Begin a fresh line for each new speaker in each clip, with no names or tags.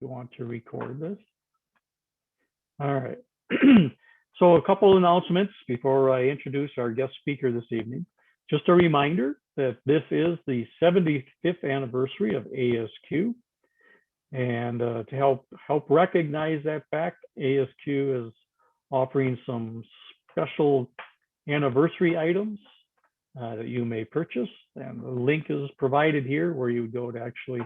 you want to record this. All right. So a couple announcements before I introduce our guest speaker this evening. Just a reminder that this is the 75th anniversary of ASQ. And to help recognize that fact, ASQ is offering some special anniversary items that you may purchase. And the link is provided here where you would go to actually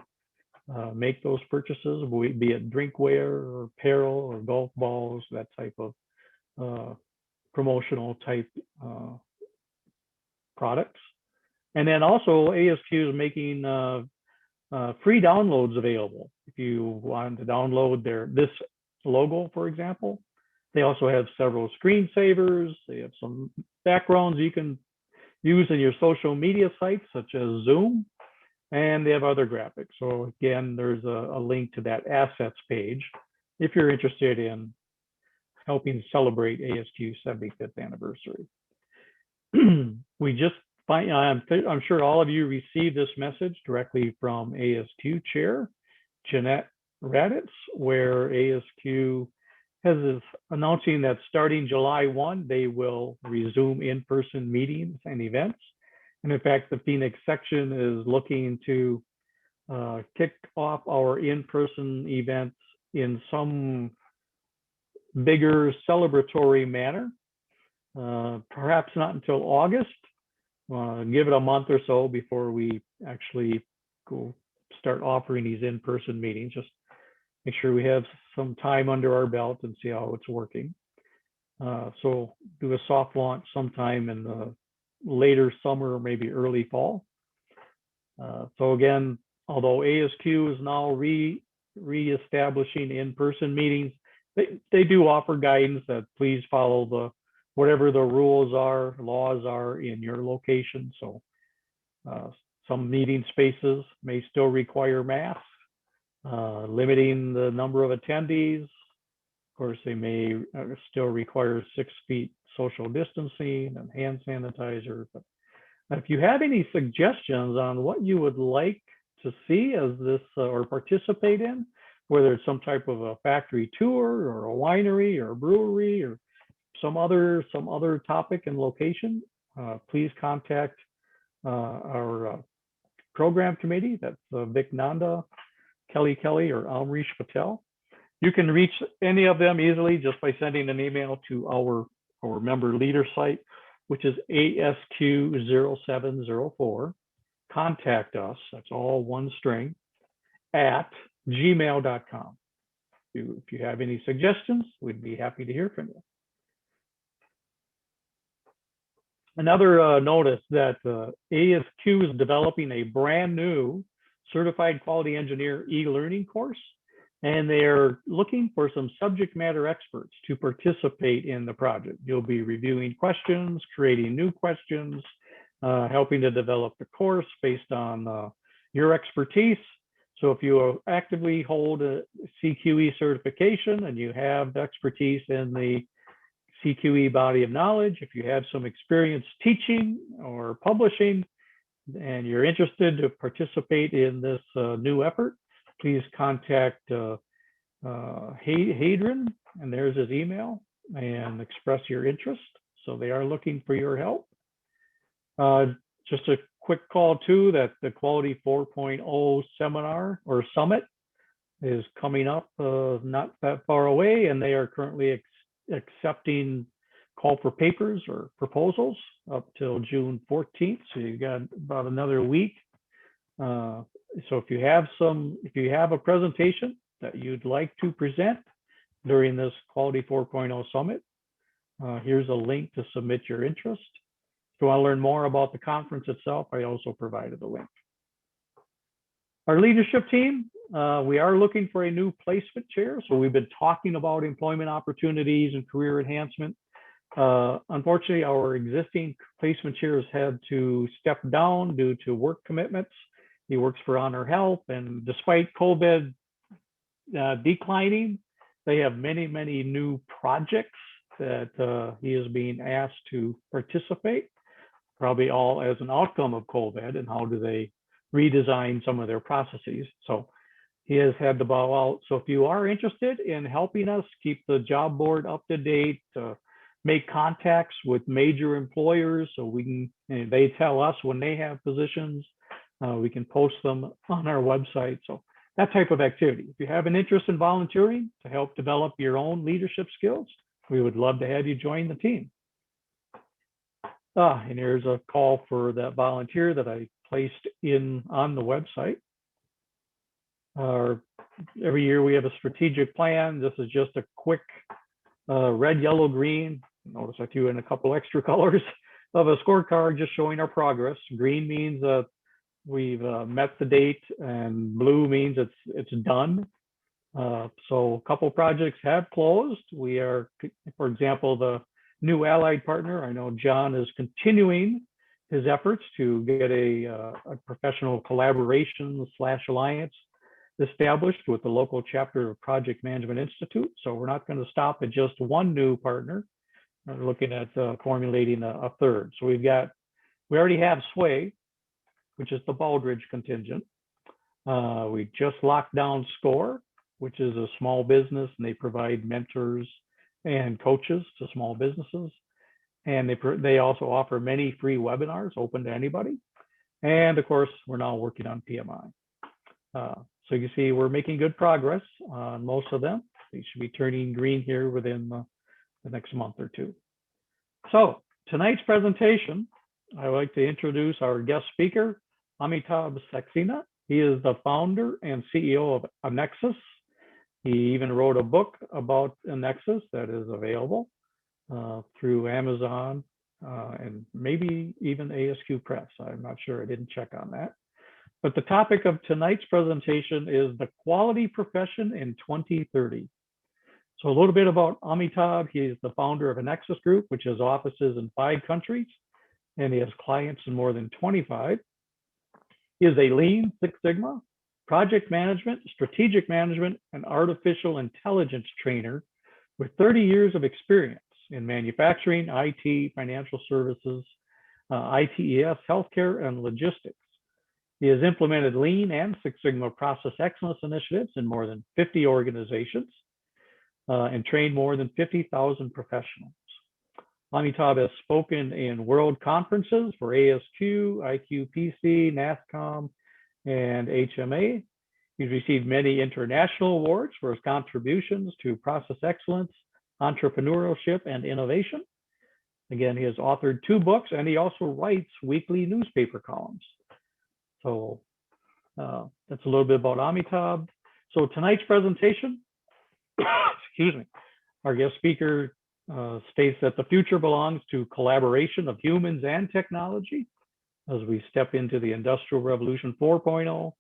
make those purchases, be it drinkware or apparel or golf balls, that type of promotional type products. And then also ASQ is making free downloads available. If you want to download this logo, for example, they also have several screensavers. They have some backgrounds you can use in your social media sites, such as Zoom, and they have other graphics. So again, there's a link to that assets page if you're interested in helping celebrate ASQ's 75th anniversary. We just I'm sure all of you received this message directly from ASQ Chair Jeanette Raditz, where ASQ is announcing that starting July 1, they will resume in-person meetings and events. And in fact, the Phoenix section is looking to kick off our in-person events in some bigger celebratory manner. Perhaps not until August. Give it a month or so before we actually go start offering these in-person meetings. Just make sure we have some time under our belt and see how it's working. So do a soft launch sometime in the later summer or maybe early fall. So again, although ASQ is now re-establishing in-person meetings, they do offer guidance that please follow whatever the rules are, laws are in your location. So some meeting spaces may still require masks, limiting the number of attendees. Of course, they may still require 6 feet social distancing and hand sanitizer. But if you have any suggestions on what you would like to see as this or participate in, whether it's some type of a factory tour or a winery or a brewery or some other topic and location, please contact our program committee. That's Vic Nanda, Kelly, or Amrish Patel. You can reach any of them easily just by sending an email to our member leader site, which is ASQ0704. Contact us, that's all one string, at gmail.com. If you have any suggestions, we'd be happy to hear from you. Another notice that ASQ is developing a brand new Certified Quality Engineer e-learning course, and they're looking for some subject matter experts to participate in the project. You'll be reviewing questions, creating new questions, helping to develop the course based on your expertise. So if you actively hold a CQE certification and you have expertise in the CQE body of knowledge, if you have some experience teaching or publishing, and you're interested to participate in this new effort, please contact Hadrian, and there's his email, and express your interest. So they are looking for your help. Just a quick call too, that the Quality 4.0 seminar or summit is coming up not that far away, and they are currently accepting call for papers or proposals up till June 14th. So you got about another week. So if you have a presentation that you'd like to present during this Quality 4.0 Summit, here's a link to submit your interest. If you want to learn more about the conference itself, I also provided a link. Our leadership team, we are looking for a new placement chair. So we've been talking about employment opportunities and career enhancement. Unfortunately, our existing placement chair has had to step down due to work commitments. He works for Honor Health, and despite COVID declining, they have many new projects that he is being asked to participate, probably all as an outcome of COVID, and how do they redesign some of their processes. So he has had to bow out. So if you are interested in helping us keep the job board up to date, make contacts with major employers so we can, and they tell us when they have positions, we can post them on our website. So that type of activity. If you have an interest in volunteering to help develop your own leadership skills, we would love to have you join the team. And here's a call for that volunteer that I placed in on the website. Every year we have a strategic plan. This is just a quick red, yellow, green. Notice I threw in a couple extra colors of a scorecard just showing our progress. Green means we've met the date, and blue means it's done. So a couple projects have closed. We are, for example, the new allied partner. I know John is continuing his efforts to get a professional collaboration / alliance established with the local chapter of Project Management Institute. So we're not going to stop at just one new partner. We're looking at formulating a third. So we already have SWAY, which is the Baldridge contingent. We just locked down SCORE, which is a small business, and they provide mentors and coaches to small businesses. And they also offer many free webinars open to anybody. And of course, we're now working on PMI. So you see, we're making good progress on most of them. They should be turning green here within the next month or two. So tonight's presentation, I would like to introduce our guest speaker, Amitabh Saxena. He is the founder and CEO of Annexus. He even wrote a book about Annexus that is available through Amazon and maybe even ASQ Press. I'm not sure, I didn't check on that. But the topic of tonight's presentation is the quality profession in 2030. So a little bit about Amitabh. He is the founder of Annexus Group, which has offices in 5 countries, and he has clients in more than 25. He is a Lean Six Sigma, project management, strategic management, and artificial intelligence trainer with 30 years of experience in manufacturing, IT, financial services, ITES, healthcare, and logistics. He has implemented Lean and Six Sigma process excellence initiatives in more than 50 organizations and trained more than 50,000 professionals. Amitabh has spoken in world conferences for ASQ, IQPC, NASSCOM, and HMA. He's received many international awards for his contributions to process excellence, entrepreneurship, and innovation. Again, he has authored 2 books, and he also writes weekly newspaper columns. So that's a little bit about Amitabh. So tonight's presentation, excuse me, our guest speaker states that the future belongs to collaboration of humans and technology as we step into the Industrial Revolution 4.0.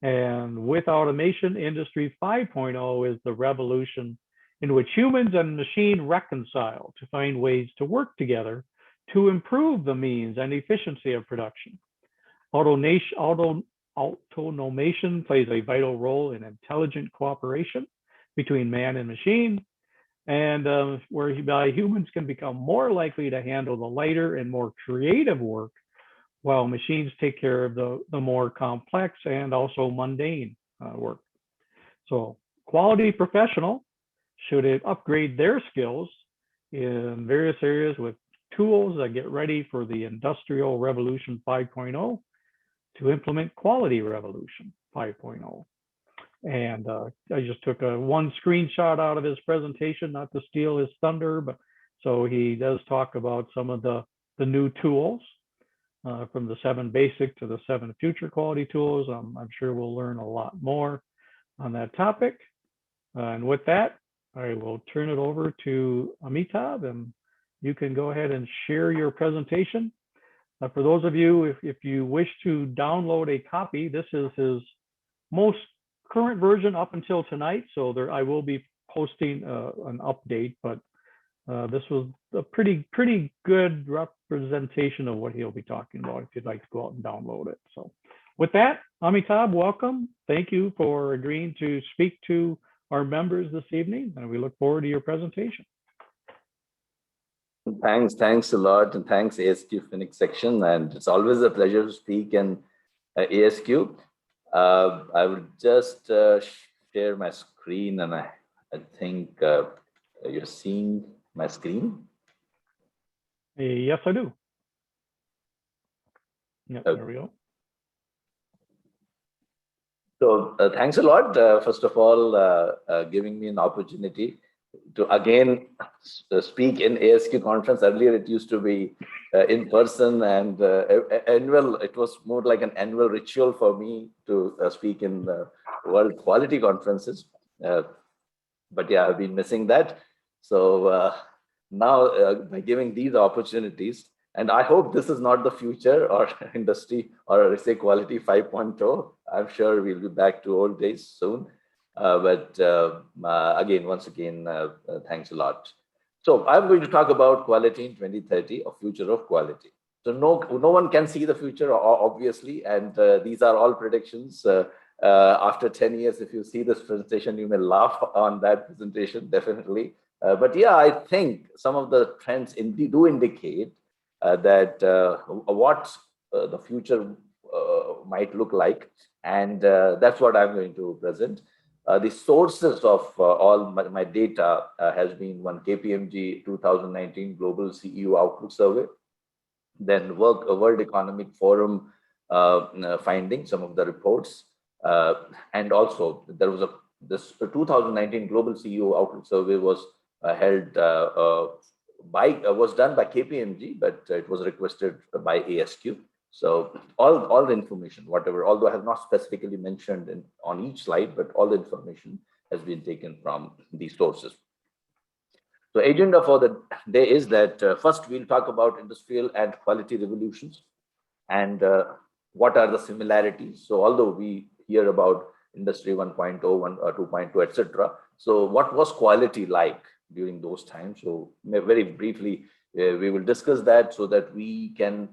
And with automation, Industry 5.0 is the revolution in which humans and machine reconcile to find ways to work together to improve the means and efficiency of production. Automation plays a vital role in intelligent cooperation between man and machine, and whereby humans can become more likely to handle the lighter and more creative work, while machines take care of the more complex and also mundane work. So quality professional should upgrade their skills in various areas with tools that get ready for the Industrial Revolution 5.0 to implement Quality Revolution 5.0. And I just took one screenshot out of his presentation, not to steal his thunder, but so he does talk about some of the new tools from the 7 basic to the 7 future quality tools. I'm sure we'll learn a lot more on that topic. And with that, I will turn it over to Amitabh, and you can go ahead and share your presentation. For those of you, if you wish to download a copy, this is his most current version up until tonight. So I will be posting an update, but this was a pretty good representation of what he'll be talking about if you'd like to go out and download it. So with that, Amitabh, welcome. Thank you for agreeing to speak to our members this evening, and we look forward to your presentation.
Thanks a lot, and thanks ASQ Phoenix section. And it's always a pleasure to speak in ASQ. I will just share my screen, and I think you're seeing my screen.
Yes, I do. Yep,
Okay.
there we go.
So thanks a lot, first of all, giving me an opportunity to again speak in ASQ conference. Earlier, it used to be in person and annual. It was more like an annual ritual for me to speak in World Quality conferences. But yeah, I've been missing that. So now by giving these opportunities, and I hope this is not the future or industry or say quality 5.0. I'm sure we'll be back to old days soon. But again, once again, thanks a lot. So I'm going to talk about quality in 2030, a future of quality. So no one can see the future, obviously, and these are all predictions. After 10 years, if you see this presentation, you may laugh on that presentation, definitely. But yeah, I think some of the trends do indicate that what the future might look like. And that's what I'm going to present. The sources of all my data has been one KPMG 2019 Global CEO Outlook Survey, then World Economic Forum finding some of the reports, and also there was this 2019 Global CEO Outlook Survey was held was done by KPMG, but it was requested by ASQ. So all the information, whatever, although I have not specifically mentioned on each slide, but all the information has been taken from these sources. So agenda for the day is that first we'll talk about industrial and quality revolutions and what are the similarities. So although we hear about industry 1.0, 2.0, etc. So what was quality like during those times? So very briefly, we will discuss that so that we can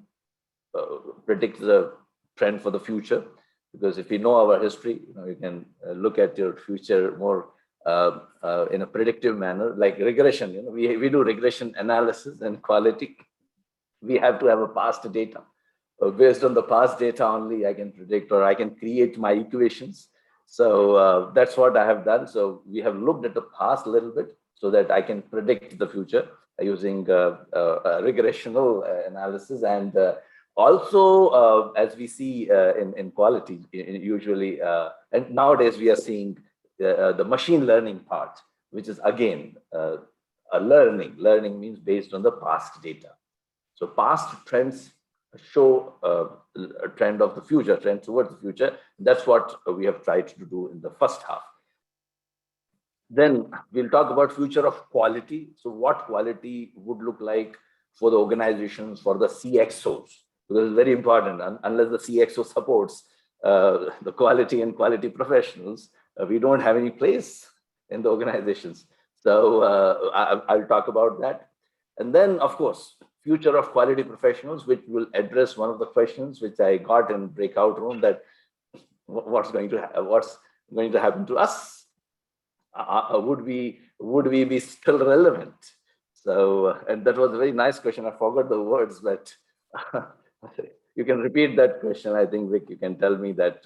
predict the trend for the future. Because if you know our history, you can look at your future more in a predictive manner, like regression. We do regression analysis and quality. We have to have a past data. Based on the past data only, I can predict or I can create my equations. So that's what I have done. So we have looked at the past a little bit so that I can predict the future using regressional analysis. And also, as we see in quality, usually, and nowadays we are seeing the machine learning part, which is again a learning. Learning means based on the past data. So past trends show a trend of the future, trend towards the future. That's what we have tried to do in the first half. Then we'll talk about future of quality. So what quality would look like for the organizations, for the CXOs, because it's very important. Unless the CXO supports the quality and quality professionals, we don't have any place in the organizations. So I'll talk about that. And then, of course, future of quality professionals, which will address one of the questions which I got in breakout room, that what's going to happen to us? Would we be still relevant? So, and that was a very nice question. I forgot the words, but you can repeat that question. I think, Vic, you can tell me that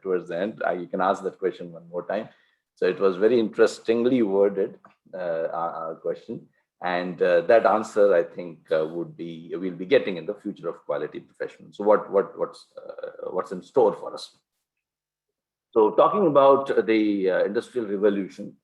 towards the end. You can ask that question one more time. So it was very interestingly worded question. And that answer, I think, we'll be getting in the future of quality professionals. So what's in store for us? So talking about the industrial revolution.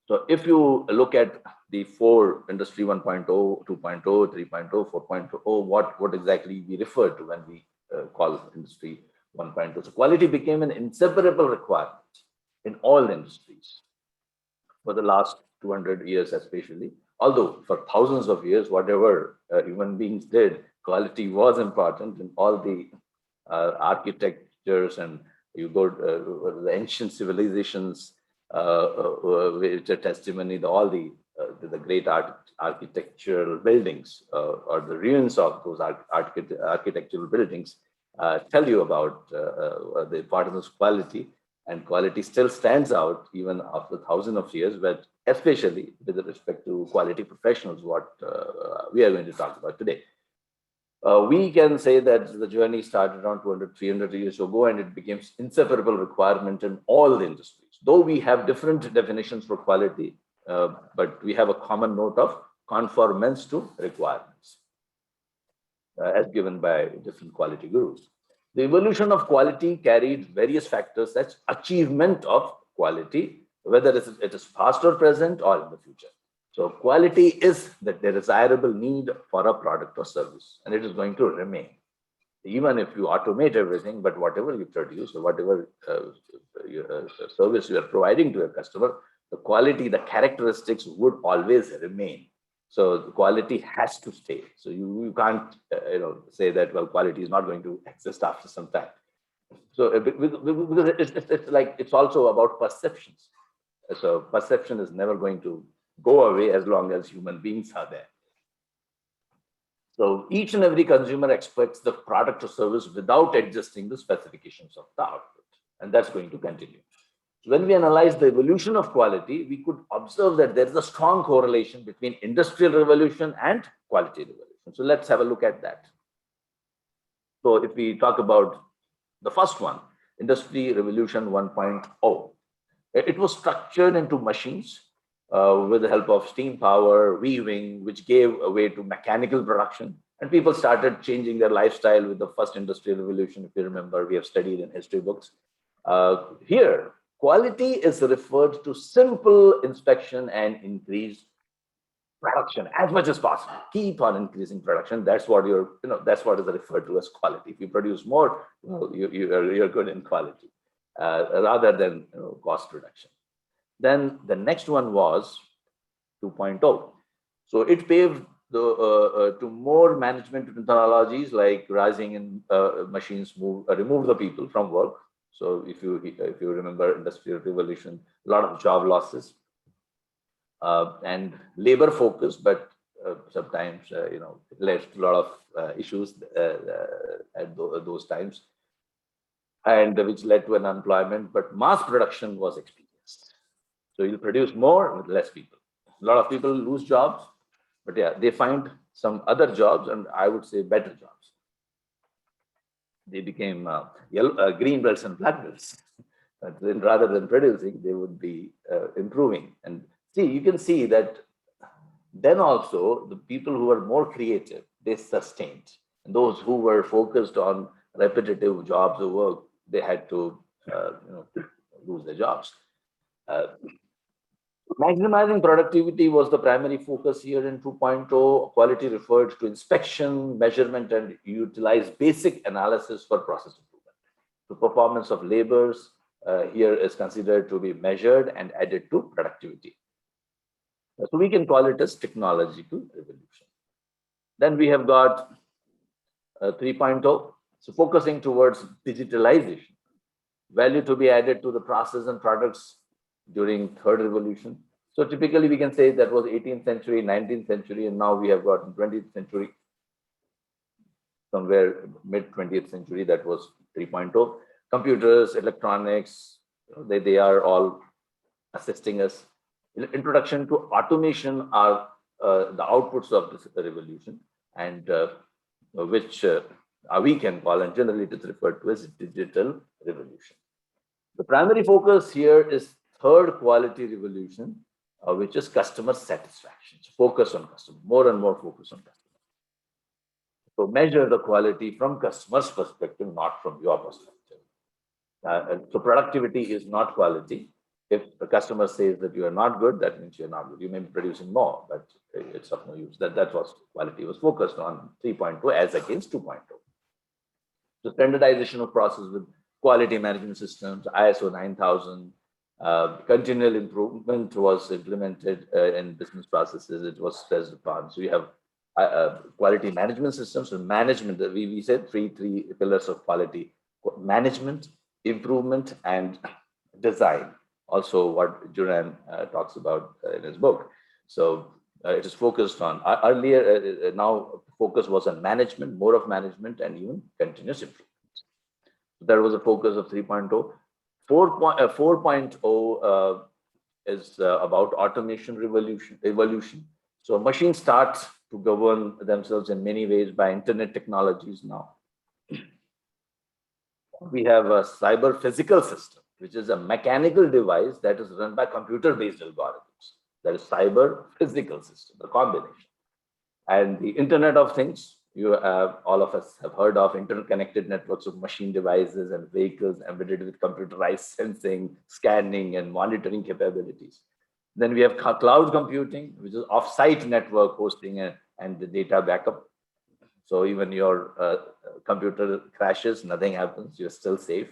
So if you look at the four industry 1.0, 2.0, 3.0, 4.0, what exactly we refer to when we call industry 1.0. So quality became an inseparable requirement in all industries for the last 200 years, especially. Although for thousands of years, whatever human beings did, quality was important in all the architectures, and you go to the ancient civilizations, which are testimony to all the great architectural buildings or the ruins of those architectural buildings tell you about the importance of quality. And quality still stands out even after thousands of years, but especially with respect to quality professionals, what we are going to talk about today. We can say that the journey started around 200, 300 years ago, and it became inseparable requirement in all the industries. Though we have different definitions for quality, but we have a common note of conformance to requirements, as given by different quality gurus. The evolution of quality carried various factors such as achievement of quality, whether it is past or present or in the future. So quality is the desirable need for a product or service, and it is going to remain. Even if you automate everything, but whatever you produce or whatever service you are providing to a customer, the quality, the characteristics would always remain. So the quality has to stay. So you can't say that, well, quality is not going to exist after some time. So because it's like, it's also about perceptions. So perception is never going to go away as long as human beings are there. So each and every consumer expects the product or service without adjusting the specifications of the output, and that's going to continue. So when we analyze the evolution of quality, we could observe that there is a strong correlation between industrial revolution and quality revolution. So let's have a look at that. So if we talk about the first one, Industry Revolution 1.0, it was structured into machines with the help of steam power, weaving, which gave way to mechanical production. And people started changing their lifestyle with the first industrial revolution. If you remember, we have studied in history books. Here, quality is referred to simple inspection and increased production as much as possible. Keep on increasing production. That's what that's what is referred to as quality. If you produce more, you're good in quality, rather than cost reduction. Then the next one was 2.0. So it paved to more management methodologies like rising in machines remove the people from work. So if you remember industrial revolution, a lot of job losses and labor focus, but sometimes it led to a lot of issues at those times, and which led to an unemployment. But mass production was experienced. So you'll produce more with less people. A lot of people lose jobs, but yeah, they find some other jobs, and I would say better jobs. They became green belts and black belts. But then rather than producing, they would be improving. And see, you can see that then also the people who were more creative, they sustained. And those who were focused on repetitive jobs or work, they had to lose their jobs. Maximizing productivity was the primary focus here in 2.0. Quality referred to inspection, measurement, and utilize basic analysis for process improvement. The performance of labors here is considered to be measured and added to productivity. So we can call it as technological revolution. Then we have got 3.0, so focusing towards digitalization. Value to be added to the process and products during third revolution. So typically we can say that was 18th century, 19th century, and now we have got 20th century, somewhere mid 20th century, that was 3.0. Computers, electronics, they are all assisting us. Introduction to automation are the outputs of this revolution, and which we can call, and generally it is referred to as digital revolution. The primary focus here is third quality revolution, which is customer satisfaction. So focus on customer, more and more focus on customer. So measure the quality from customer's perspective, not from your perspective. So productivity is not quality. If the customer says that you are not good, that means you're not good. You may be producing more, but it's of no use. That was quality was focused on 3.2 as against 2.0. So standardization of process with quality management systems, ISO 9000, continual improvement was implemented in business processes. It was stressed upon. So you have quality management systems and management. We said three pillars of quality: management, improvement, and design. Also, what Juran talks about in his book. So it is focused on earlier. Now focus was on management, more of management, and even continuous improvement. There was a focus of 3.0. 4.0 is about automation evolution. So machines start to govern themselves in many ways by internet technologies now. We have a cyber physical system, which is a mechanical device that is run by computer-based algorithms. That is cyber physical system, the combination. And the Internet of Things, all of us have heard of interconnected networks of machine devices and vehicles embedded with computerized sensing, scanning, and monitoring capabilities. Then we have cloud computing, which is off-site network hosting and the data backup. So even your computer crashes, nothing happens, you're still safe.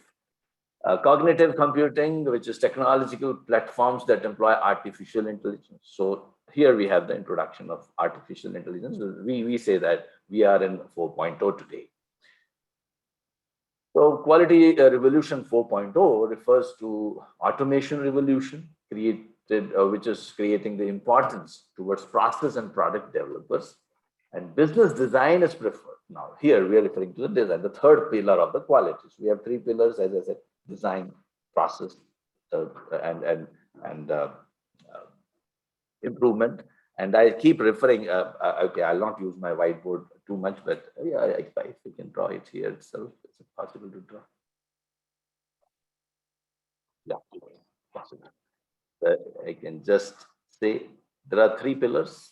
Cognitive computing, which is technological platforms that employ artificial intelligence. So here we have the introduction of artificial intelligence. We say that we are in 4.0 today. So quality revolution 4.0 refers to automation revolution which is creating the importance towards process and product developers, and business design is preferred. Now here we are referring to the design, the third pillar of the qualities. We have three pillars, as I said: design, process, and improvement. And I keep referring, okay, I'll not use my whiteboard too much, but yeah, if we can draw it here itself, is it possible to draw? Yeah, possible. I can just say there are three pillars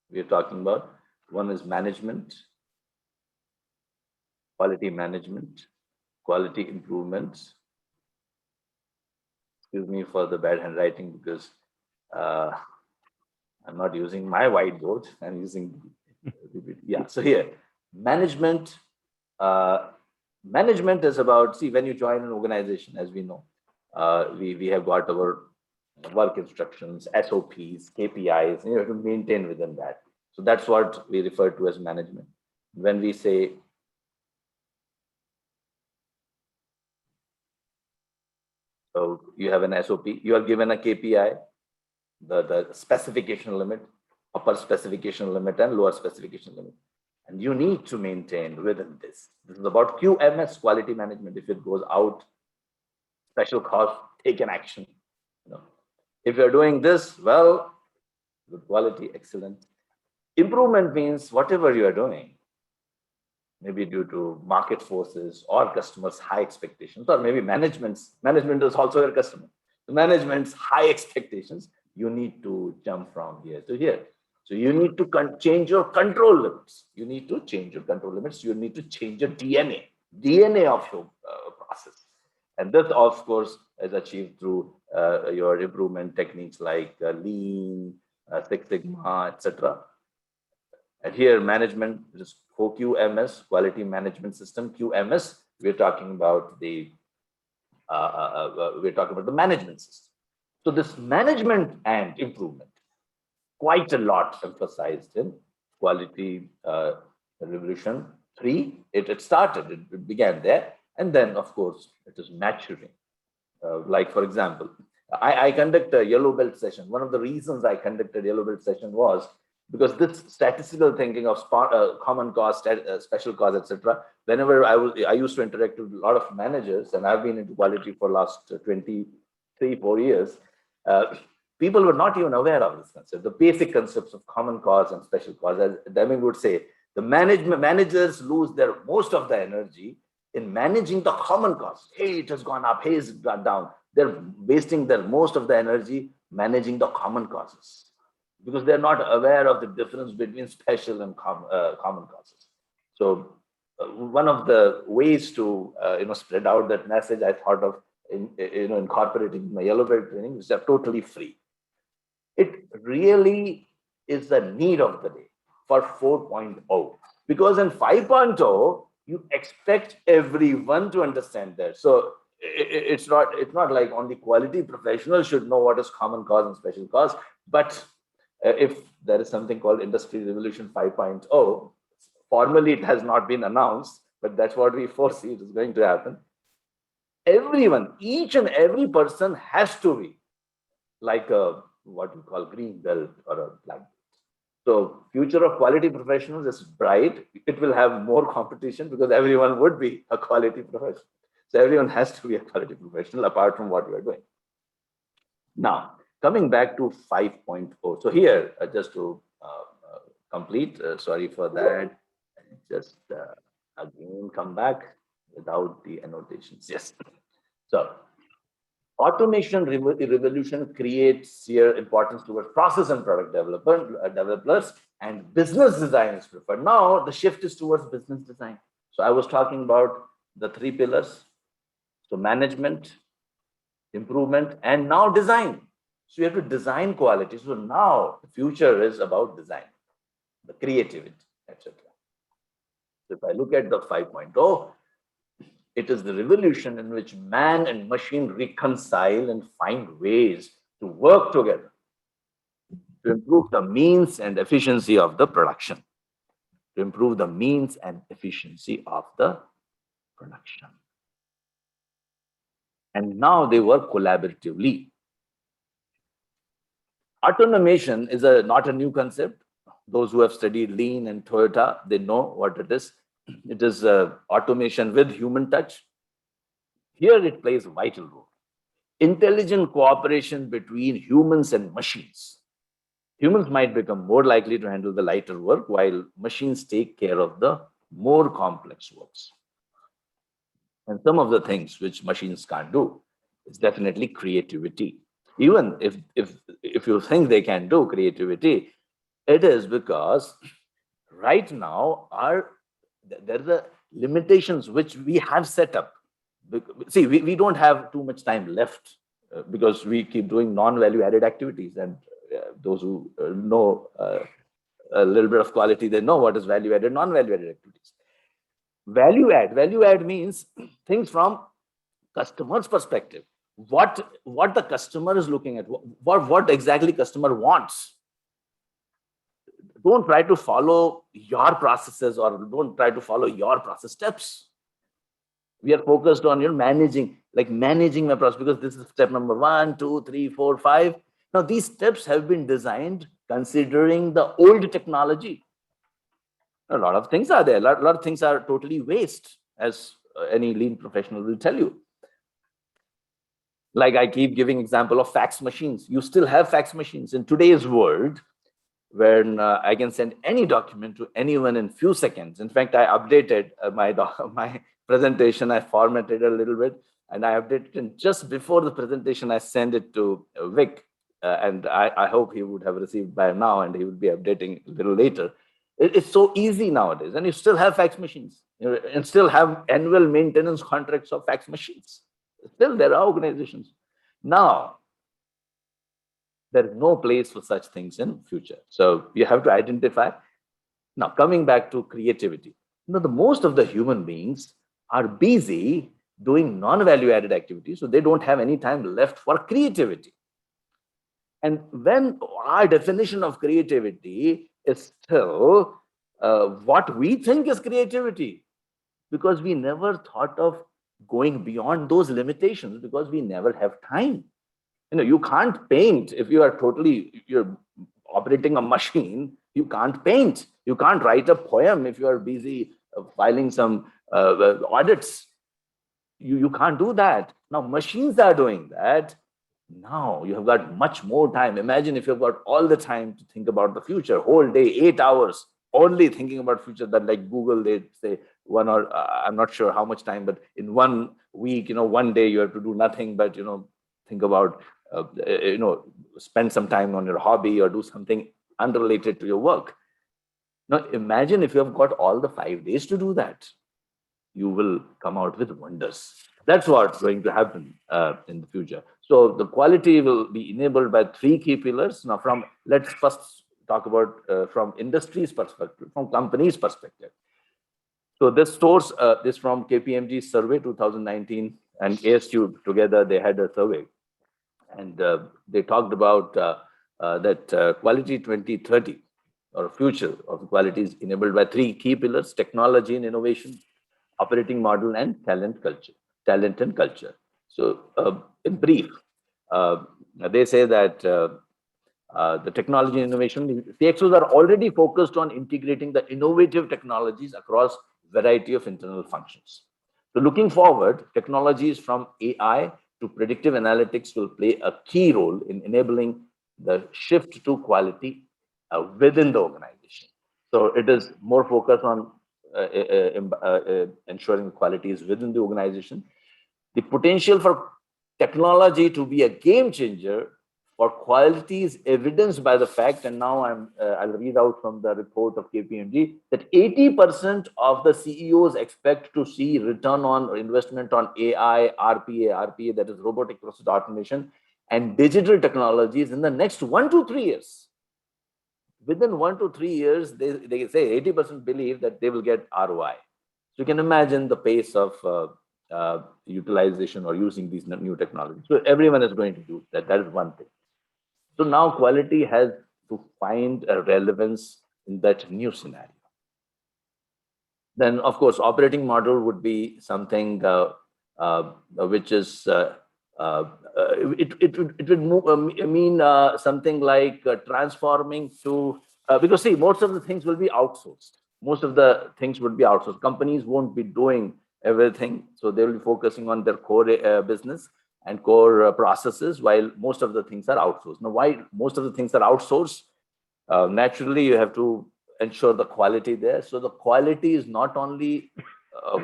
we are talking about. One is management, quality management, quality improvements. Excuse me for the bad handwriting, because I'm not using my whiteboard, I'm using, yeah, so here, management. Management is about, see, when you join an organization, as we know, we have got our work instructions, SOPs, KPIs, and you have to maintain within that. So that's what we refer to as management. When we say so you have an SOP, you are given a KPI, the specification limit, upper specification limit and lower specification limit. And you need to maintain within this. This is about QMS, quality management. If it goes out, special cause, take an action. You know, if you're doing this well, good quality, excellent. Improvement means whatever you are doing, maybe due to market forces or customers' high expectations, or maybe management is also your customer. The management's high expectations, you need to jump from here to here. So you need to change your control limits. You need to change your control limits. You need to change your DNA of your process. And this, of course, is achieved through your improvement techniques like Lean, Six Sigma, etc. And here, management is QMS, quality management system. QMS, we're talking about the management system. So this management and improvement, quite a lot emphasized in quality revolution 3. It started, it began there, and then of course it is maturing. Like for example, I conduct a yellow belt session. One of the reasons I conducted yellow belt session was because this statistical thinking of common cause, special cause, etc. Whenever I used to interact with a lot of managers, and I've been into quality for last 4 years. People were not even aware of this concept, the basic concepts of common cause and special cause. As Deming would say, the managers lose most of the energy in managing the common cause. Hey, it has gone up, hey, it's gone down. They're wasting most of the energy managing the common causes, because they're not aware of the difference between special and common causes. So one of the ways to spread out that message, I thought of incorporating my yellow belt training, which are totally free. It really is the need of the day for 4.0, because in 5.0 you expect everyone to understand that. So it's not like only quality professionals should know what is common cause and special cause, but if there is something called Industry Revolution 5.0, formally it has not been announced, but that's what we foresee it is going to happen. Everyone, each and every person has to be like what we call green belt or a black belt. So future of quality professionals is bright. It will have more competition because everyone would be a quality professional. So everyone has to be a quality professional apart from what we are doing. Now, coming back to 5.0. So here, just to complete. Sorry for that. Just again come back without the annotations. Yes. So automation revolution creates here importance towards process and product developers, and business design is preferred. Now the shift is towards business design. So I was talking about the three pillars. So management, improvement, and now design. So you have to design quality. So now the future is about design, the creativity, etc. So if I look at the 5.0, it is the revolution in which man and machine reconcile and find ways to work together to improve the means and efficiency of the production. To improve the means and efficiency of the production. And now they work collaboratively. Automation is not a new concept. Those who have studied Lean and Toyota, they know what it is. It is automation with human touch. Here it plays a vital role. Intelligent cooperation between humans and machines. Humans might become more likely to handle the lighter work while machines take care of the more complex works. And some of the things which machines can't do is definitely creativity. Even if you think they can do creativity, it is because right now there are limitations which we have set up. See, we don't have too much time left because we keep doing non-value added activities, and those who know a little bit of quality, they know what is value added, non-value added activities. Value add means things from customer's perspective. What the customer is looking at, what exactly customer wants. Don't try to follow your processes or don't try to follow your process steps. We are focused on managing my process, because this is step number 1, 2, 3, 4, 5. Now these steps have been designed considering the old technology. A lot of things are there. A lot of things are totally waste, as any lean professional will tell you. Like I keep giving example of fax machines. You still have fax machines in today's world, when I can send any document to anyone in few seconds. In fact, I updated my presentation. I formatted a little bit, and I updated it. Just before the presentation, I sent it to Vic, and I hope he would have received by now, and he will be updating a little later. It's so easy nowadays, and you still have fax machines, and still have annual maintenance contracts of fax machines. Still, there are organizations. Now, there is no place for such things in future. So you have to identify. Now, coming back to creativity. The most of the human beings are busy doing non-value added activities, so they don't have any time left for creativity. And when our definition of creativity is still what we think is creativity, because we never thought of going beyond those limitations, because we never have time. You can't paint if you're operating a machine. You can't paint. You can't write a poem if you are busy filing some audits. You can't do that. Now machines are doing that. Now you have got much more time. Imagine if you've got all the time to think about the future, whole day, 8 hours, only thinking about future. That like Google, they say I'm not sure how much time, but in 1 week, one day you have to do nothing but, think about, spend some time on your hobby or do something unrelated to your work. Now imagine if you have got all the 5 days to do that. You will come out with wonders. That's what's going to happen in the future. So the quality will be enabled by 3 key pillars. Now, let's first talk about from industry's perspective, from companies' perspective. So this source is from KPMG survey 2019 and ASQ together. They had a survey, and they talked about that quality 2030 or future of quality is enabled by 3 key pillars: technology and innovation, operating model, and talent and culture. So in brief, they say that the technology and innovation, CXOs are already focused on integrating the innovative technologies across variety of internal functions. So looking forward, technologies from AI to predictive analytics will play a key role in enabling the shift to quality within the organization. So it is more focused on ensuring quality is within the organization. The potential for technology to be a game changer for quality is evidenced by the fact, and now I'll read out from the report of KPMG, that 80% of the CEOs expect to see return on investment on AI, RPA, that is robotic process automation, and digital technologies in the next 1 to 3 years. Within 1 to 3 years, they say 80% believe that they will get ROI. So you can imagine the pace of utilization or using these new technologies. So everyone is going to do that. That is one thing. So now quality has to find a relevance in that new scenario. Then, of course, operating model would be something which is it would mean something like transforming to because see, most of the things will be outsourced. Most of the things would be outsourced. Companies won't be doing everything, so they will be focusing on their core business and core processes, while most of the things are outsourced. Now, why most of the things are outsourced? Naturally, you have to ensure the quality there. So the quality is not only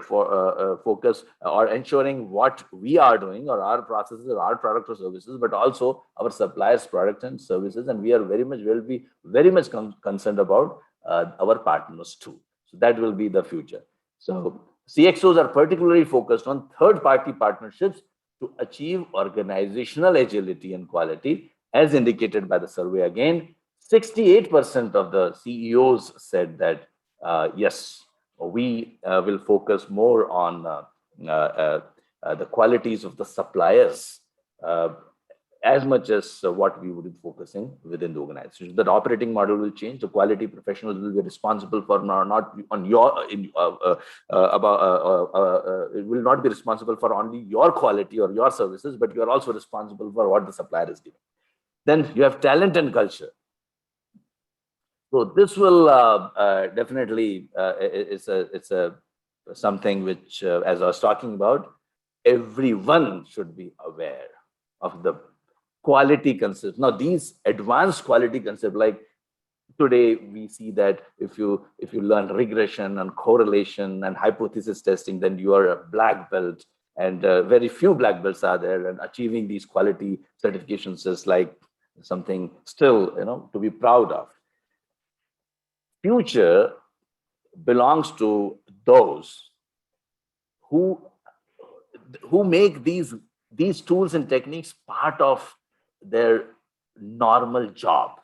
for focus or ensuring what we are doing or our processes or our product or services, but also our suppliers' products and services. And we are will be very much concerned about our partners too. So that will be the future. So CXOs are particularly focused on third-party partnerships to achieve organizational agility and quality, as indicated by the survey. Again, 68% of the CEOs said that yes, we will focus more on the qualities of the suppliers as much as what we would be focusing within the organization. That operating model will change. The quality professionals will be responsible for not on your it will not be responsible for only your quality or your services, but you are also responsible for what the supplier is giving. Then you have talent and culture. So this will definitely it's a something which, as I was talking about, everyone should be aware of the quality concepts. Now, these advanced quality concepts, like today, we see that if you learn regression and correlation and hypothesis testing, then you are a black belt, and very few black belts are there. And achieving these quality certifications is like something still to be proud of. Future belongs to those who make these tools and techniques part of their normal job.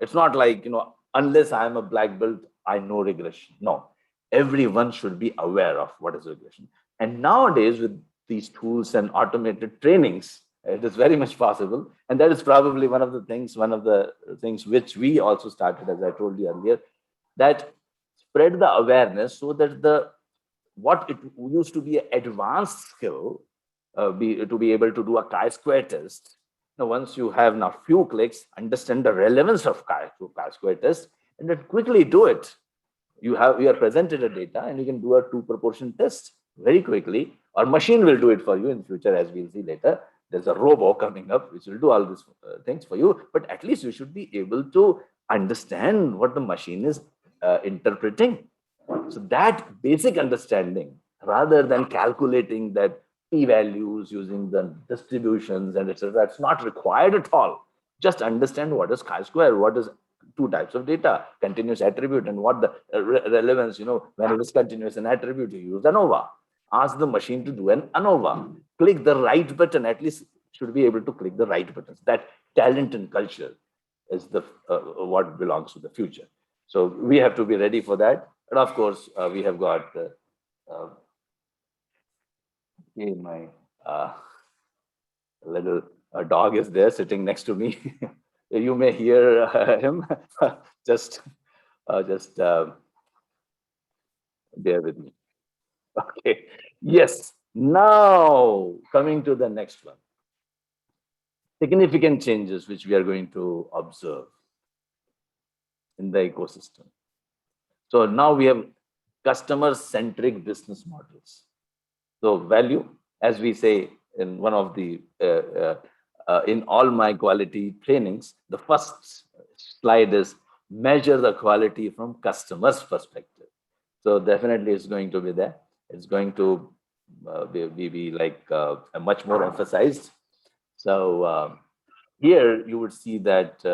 It's not like, unless I'm a black belt, I know regression. No, everyone should be aware of what is regression. And nowadays, with these tools and automated trainings, it is very much possible. And that is probably one of the things which we also started, as I told you earlier, that spread the awareness so that what it used to be an advanced skill, to be able to do a chi-square test. Now, once you have now few clicks, understand the relevance of chi-square test, and then quickly do it. You are presented a data, and you can do a 2 proportion test very quickly, or machine will do it for you in future, as we'll see later. There's a robo coming up which will do all these things for you, but at least you should be able to understand what the machine is interpreting. So that basic understanding, rather than calculating that p-values using the distributions and etc., it's not required at all. Just understand what is chi-square, what is 2 types of data, continuous attribute, and what the relevance, when it is continuous and attribute, you use ANOVA. Ask the machine to do an ANOVA. Click the right button, at least should be able to click the right buttons. That talent and culture is what belongs to the future. So we have to be ready for that. And of course, we have got my little dog is there sitting next to me. You may hear him. just bear with me. Okay. Yes. Now coming to the next one. Significant changes which we are going to observe in the ecosystem. So now we have customer-centric business models. So value, as we say in one of the, in all my quality trainings, the first slide is measure the quality from customers' perspective. So definitely it's going to be there. It's going to be like much more emphasized. So here you would see that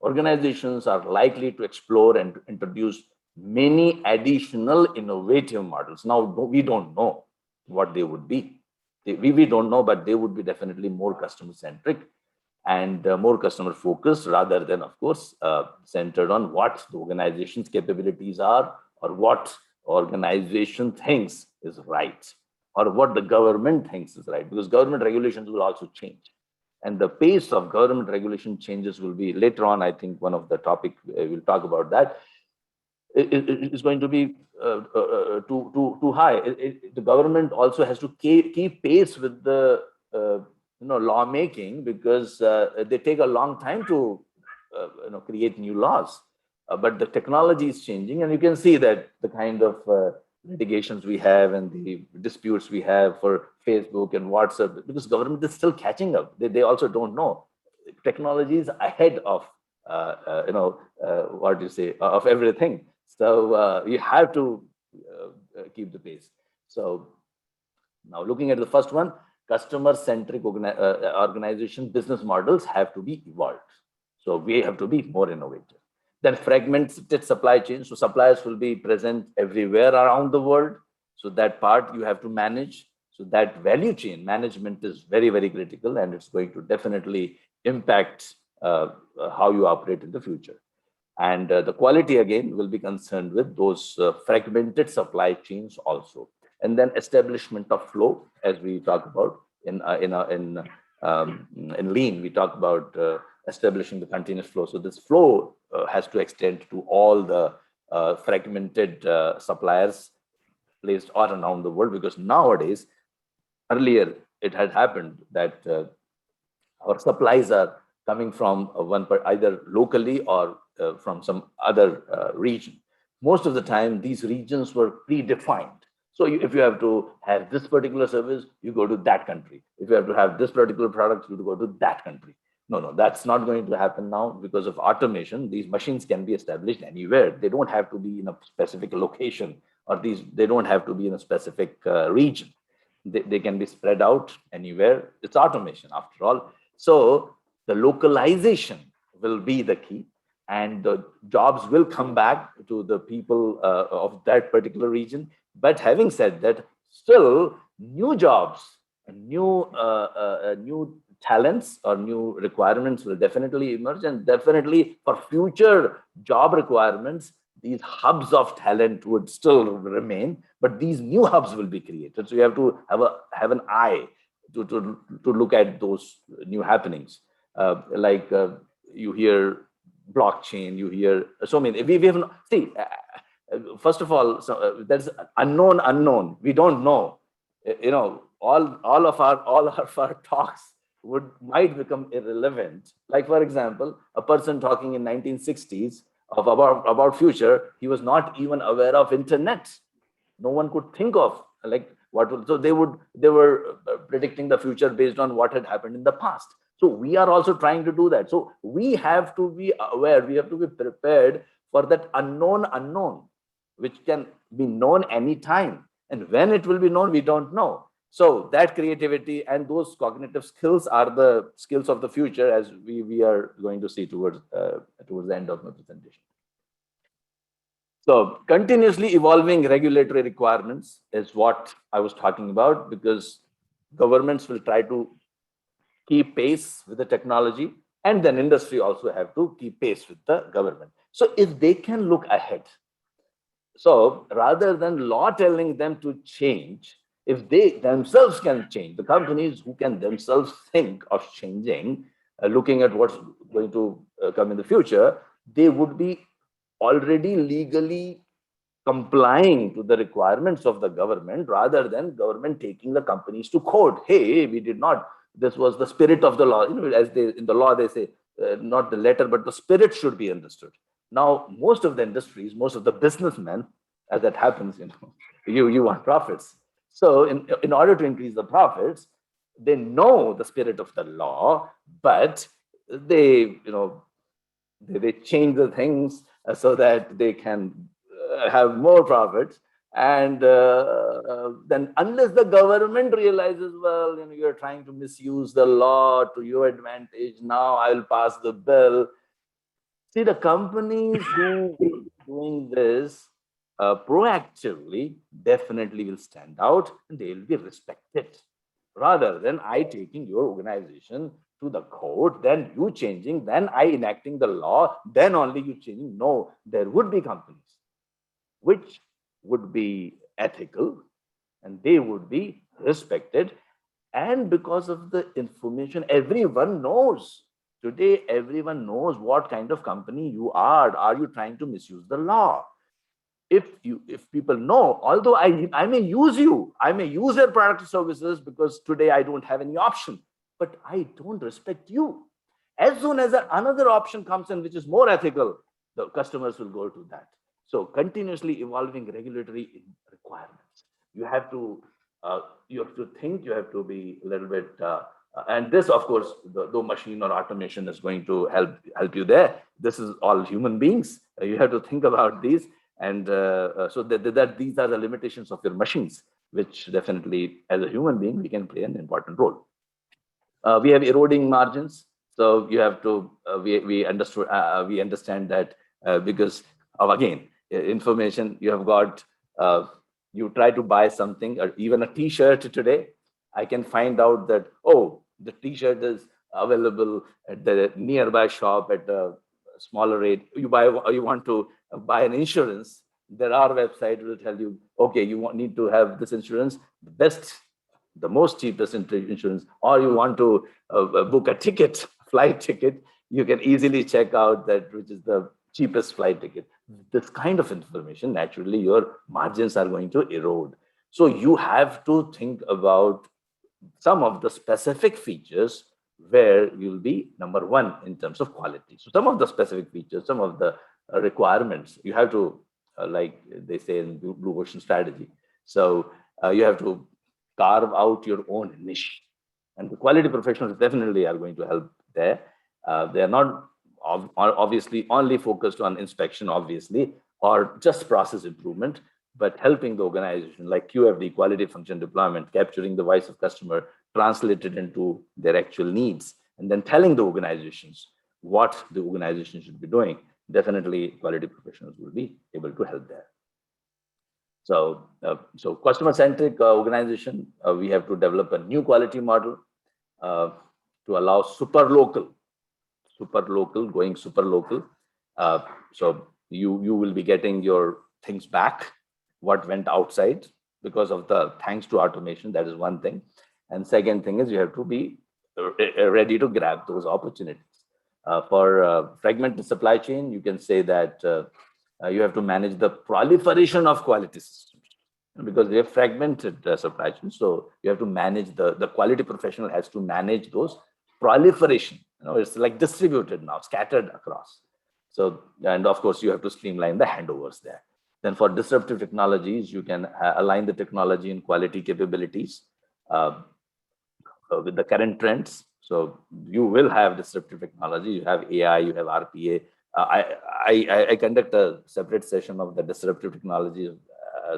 organizations are likely to explore and to introduce many additional innovative models. Now, we don't know what they would be. We don't know, but they would be definitely more customer-centric and more customer-focused rather than, of course, centered on what the organization's capabilities are or what organization thinks is right or what the government thinks is right, because government regulations will also change. And the pace of government regulation changes will be later on. I think one of the topic we'll talk about that is going to be too high. The government also has to keep pace with the lawmaking, because they take a long time to create new laws. But the technology is changing, and you can see that the kind of litigations we have and the disputes we have for Facebook and WhatsApp, because government is still catching up. They also don't know. Technology is ahead of what you say, of everything. So you have to keep the pace. So now looking at the first one, customer-centric organization business models have to be evolved. So we have to be more innovative. Then fragmented supply chain. So suppliers will be present everywhere around the world. So that part you have to manage. So that value chain management is very, very critical, and it's going to definitely impact how you operate in the future. And the quality, again, will be concerned with those fragmented supply chains also. And then establishment of flow, as we talk about in Lean, we talk about establishing the continuous flow. So this flow has to extend to all the fragmented suppliers placed all around the world, because nowadays, earlier it had happened that our supplies are coming from either locally or from some other region. Most of the time, these regions were predefined. So if you have to have this particular service, you go to that country. If you have to have this particular product, you go to that country. No, that's not going to happen now because of automation. These machines can be established anywhere. They don't have to be in a specific location, or they don't have to be in a specific region. They can be spread out anywhere. It's automation after all. So the localization will be the key, and the jobs will come back to the people of that particular region. But having said that, still new jobs, new talents or new requirements will definitely emerge, and definitely for future job requirements, these hubs of talent would still remain, but these new hubs will be created. So you have to have an eye to look at those new happenings. You hear blockchain, you hear so many. We have see. First of all, there's unknown. We don't know. All of our talks might become irrelevant. Like, for example, a person talking in 1960s about future, he was not even aware of internet. No one could think of so they were predicting the future based on what had happened in the past. So we are also trying to do that. So we have to be aware. We have to be prepared for that unknown, which can be known anytime. And when it will be known, we don't know. So that creativity and those cognitive skills are the skills of the future, as we are going to see towards the end of my presentation. So continuously evolving regulatory requirements is what I was talking about, because governments will try to keep pace with the technology, and then industry also have to keep pace with the government. So if they can look ahead, so rather than law telling them to change, if they themselves can change, the companies who can themselves think of changing, looking at what's going to come in the future, they would be already legally complying to the requirements of the government, rather than government taking the companies to court. Hey, we did not. This was the spirit of the law. As in the law, they say not the letter, but the spirit should be understood. Now, most of the industries, most of the businessmen, as that happens, you want profits. So in order to increase the profits, they know the spirit of the law, but they They change the things so that they can have more profits. And then unless the government realizes, well, you're trying to misuse the law to your advantage, now I'll pass the bill. See, the companies who are doing this proactively definitely will stand out and they will be respected. Rather than I taking your organization to the court, then you changing, then I enacting the law, then only you changing. No, there would be companies which would be ethical and they would be respected. And because of the information, everyone knows. Today, everyone knows what kind of company you are. Are you trying to misuse the law? If people know, although I may use you, I may use your product or services because today I don't have any option, but I don't respect you. As soon as another option comes in which is more ethical, the customers will go to that. So continuously evolving regulatory requirements. You have to think, you have to be a little bit and this, of course, the machine or automation is going to help you there. This is all human beings. You have to think about these. And so that these are the limitations of your machines, which definitely, as a human being, we can play an important role. We have eroding margins, so you have to. We understand that because of, again, information you have got. You try to buy something, or even a T-shirt today. I can find out that, oh, the T-shirt is available at the nearby shop at a smaller rate. You want to buy an insurance. There are websites will tell you, okay, you need to have this insurance, the most cheapest insurance, or you want to book a ticket, flight ticket, you can easily check out that which is the cheapest flight ticket. This kind of information, naturally, your margins are going to erode. So you have to think about some of the specific features where you'll be number one in terms of quality. So some of the specific features, some of the requirements, you have to, like they say in Blue Ocean strategy. So you have to carve out your own niche. And the quality professionals definitely are going to help there. They are not obviously only focused on inspection, obviously, or just process improvement, but helping the organization like QFD, quality function deployment, capturing the voice of customer, translated into their actual needs, and then telling the organizations what the organization should be doing. Definitely quality professionals will be able to help there. So, so customer-centric organization, we have to develop a new quality model to allow super local, going super local. So you will be getting your things back, what went outside because of the thanks to automation. That is one thing. And second thing is you have to be ready to grab those opportunities. For fragmented supply chain, you can say that you have to manage the proliferation of quality systems because they have fragmented supply chain. So you have to manage the quality professional has to manage those proliferation. It's like distributed now, scattered across. So, and of course, you have to streamline the handovers there. Then for disruptive technologies, you can align the technology and quality capabilities with the current trends. So you will have disruptive technology, you have AI, you have RPA. I conduct a separate session of the disruptive technology.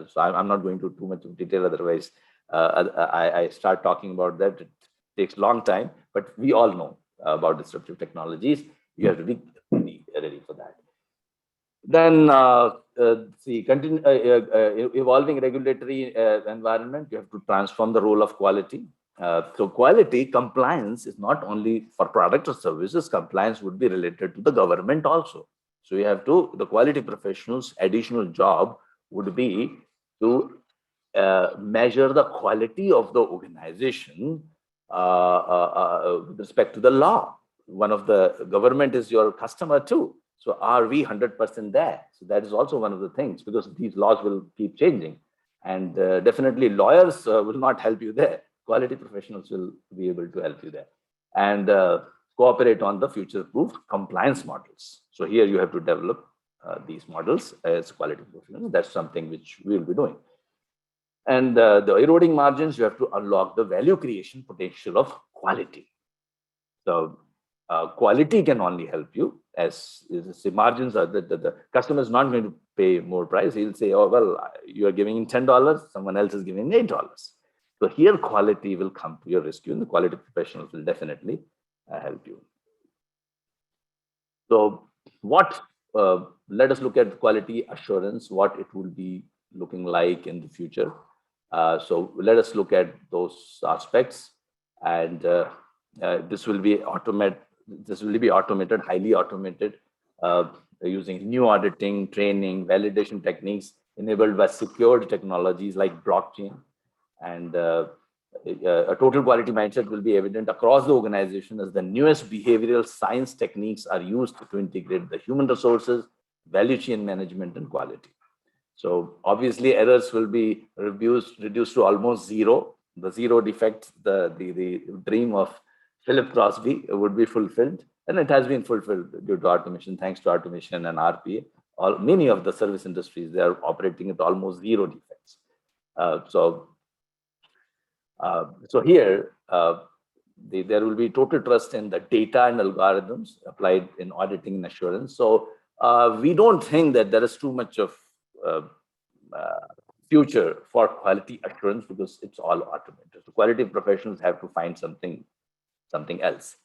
So I'm not going to too much detail, otherwise I start talking about that. It takes a long time, but we all know about disruptive technologies. You have to be ready for that. Then evolving regulatory environment, you have to transform the role of quality. So quality compliance is not only for product or services, compliance would be related to the government also. So you have to, the quality professionals' additional job would be to measure the quality of the organization with respect to the law. One of the government is your customer too. So are we 100% there? So that is also one of the things, because these laws will keep changing. And definitely lawyers will not help you there. Quality professionals will be able to help you there. And cooperate on the future-proof compliance models. So here you have to develop these models as quality professionals. That's something which we will be doing. And the eroding margins, you have to unlock the value creation potential of quality. So quality can only help you, as the margins are that the customer is not going to pay more price. He'll say, oh, well, you are giving $10, someone else is giving $8. So here quality will come to your rescue, and the quality professionals will definitely help you. So let us look at quality assurance, what it will be looking like in the future. So let us look at those aspects, and this will be automated, highly automated, using new auditing, training, validation techniques enabled by secured technologies like blockchain. And a total quality mindset will be evident across the organization as the newest behavioral science techniques are used to integrate the human resources, value chain management, and quality. So obviously errors will be reduced to almost zero. The zero defects, the dream of Philip Crosby would be fulfilled, and it has been fulfilled due to automation, thanks to automation and RPA. Many of the service industries, they are operating at almost zero defects. So here, there will be total trust in the data and algorithms applied in auditing and assurance. So we don't think that there is too much of future for quality assurance, because it's all automated. So quality professionals have to find something else.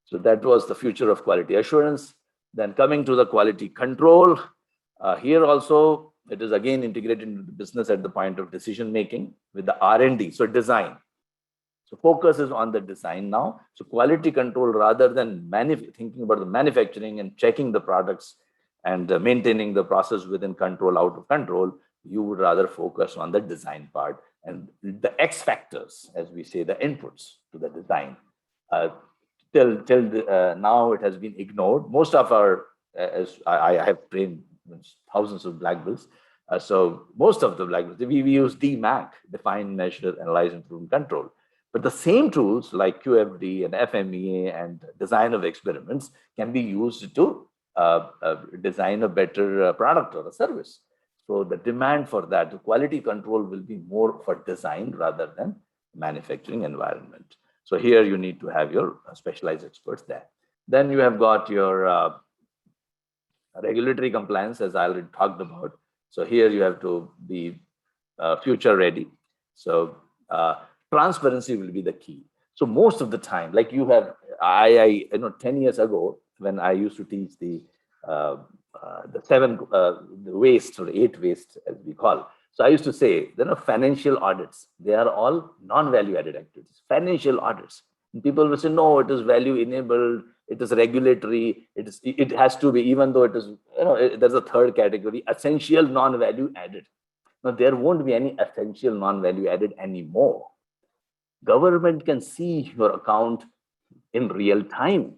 So that was the future of quality assurance. Then coming to the quality control, here also it is again integrated into the business at the point of decision making with the R&D, so design. So focus is on the design now. So quality control, rather than thinking about the manufacturing and checking the products and maintaining the process within control, out of control, you would rather focus on the design part and the X factors, as we say, the inputs to the design. Till now, it has been ignored. Most of our, as I have trained thousands of black belts, so most of the black belts, we use DMAC, define, measure, analyze, improve, and control. But the same tools like QFD and FMEA and design of experiments can be used to design a better product or a service. So the demand for that, the quality control will be more for design rather than manufacturing environment. So here you need to have your specialized experts there. Then you have got your regulatory compliance, as I already talked about. So here you have to be future ready. So transparency will be the key. So most of the time, like you have, I 10 years ago, when I used to teach the waste, or 8 waste as we call. So I used to say, financial audits, they are all non-value added activities. Financial audits. And people will say, no, it is value enabled, it is regulatory, it has to be, even though it is, there's a third category, essential non-value added. Now there won't be any essential non-value added anymore. Government can see your account in real time.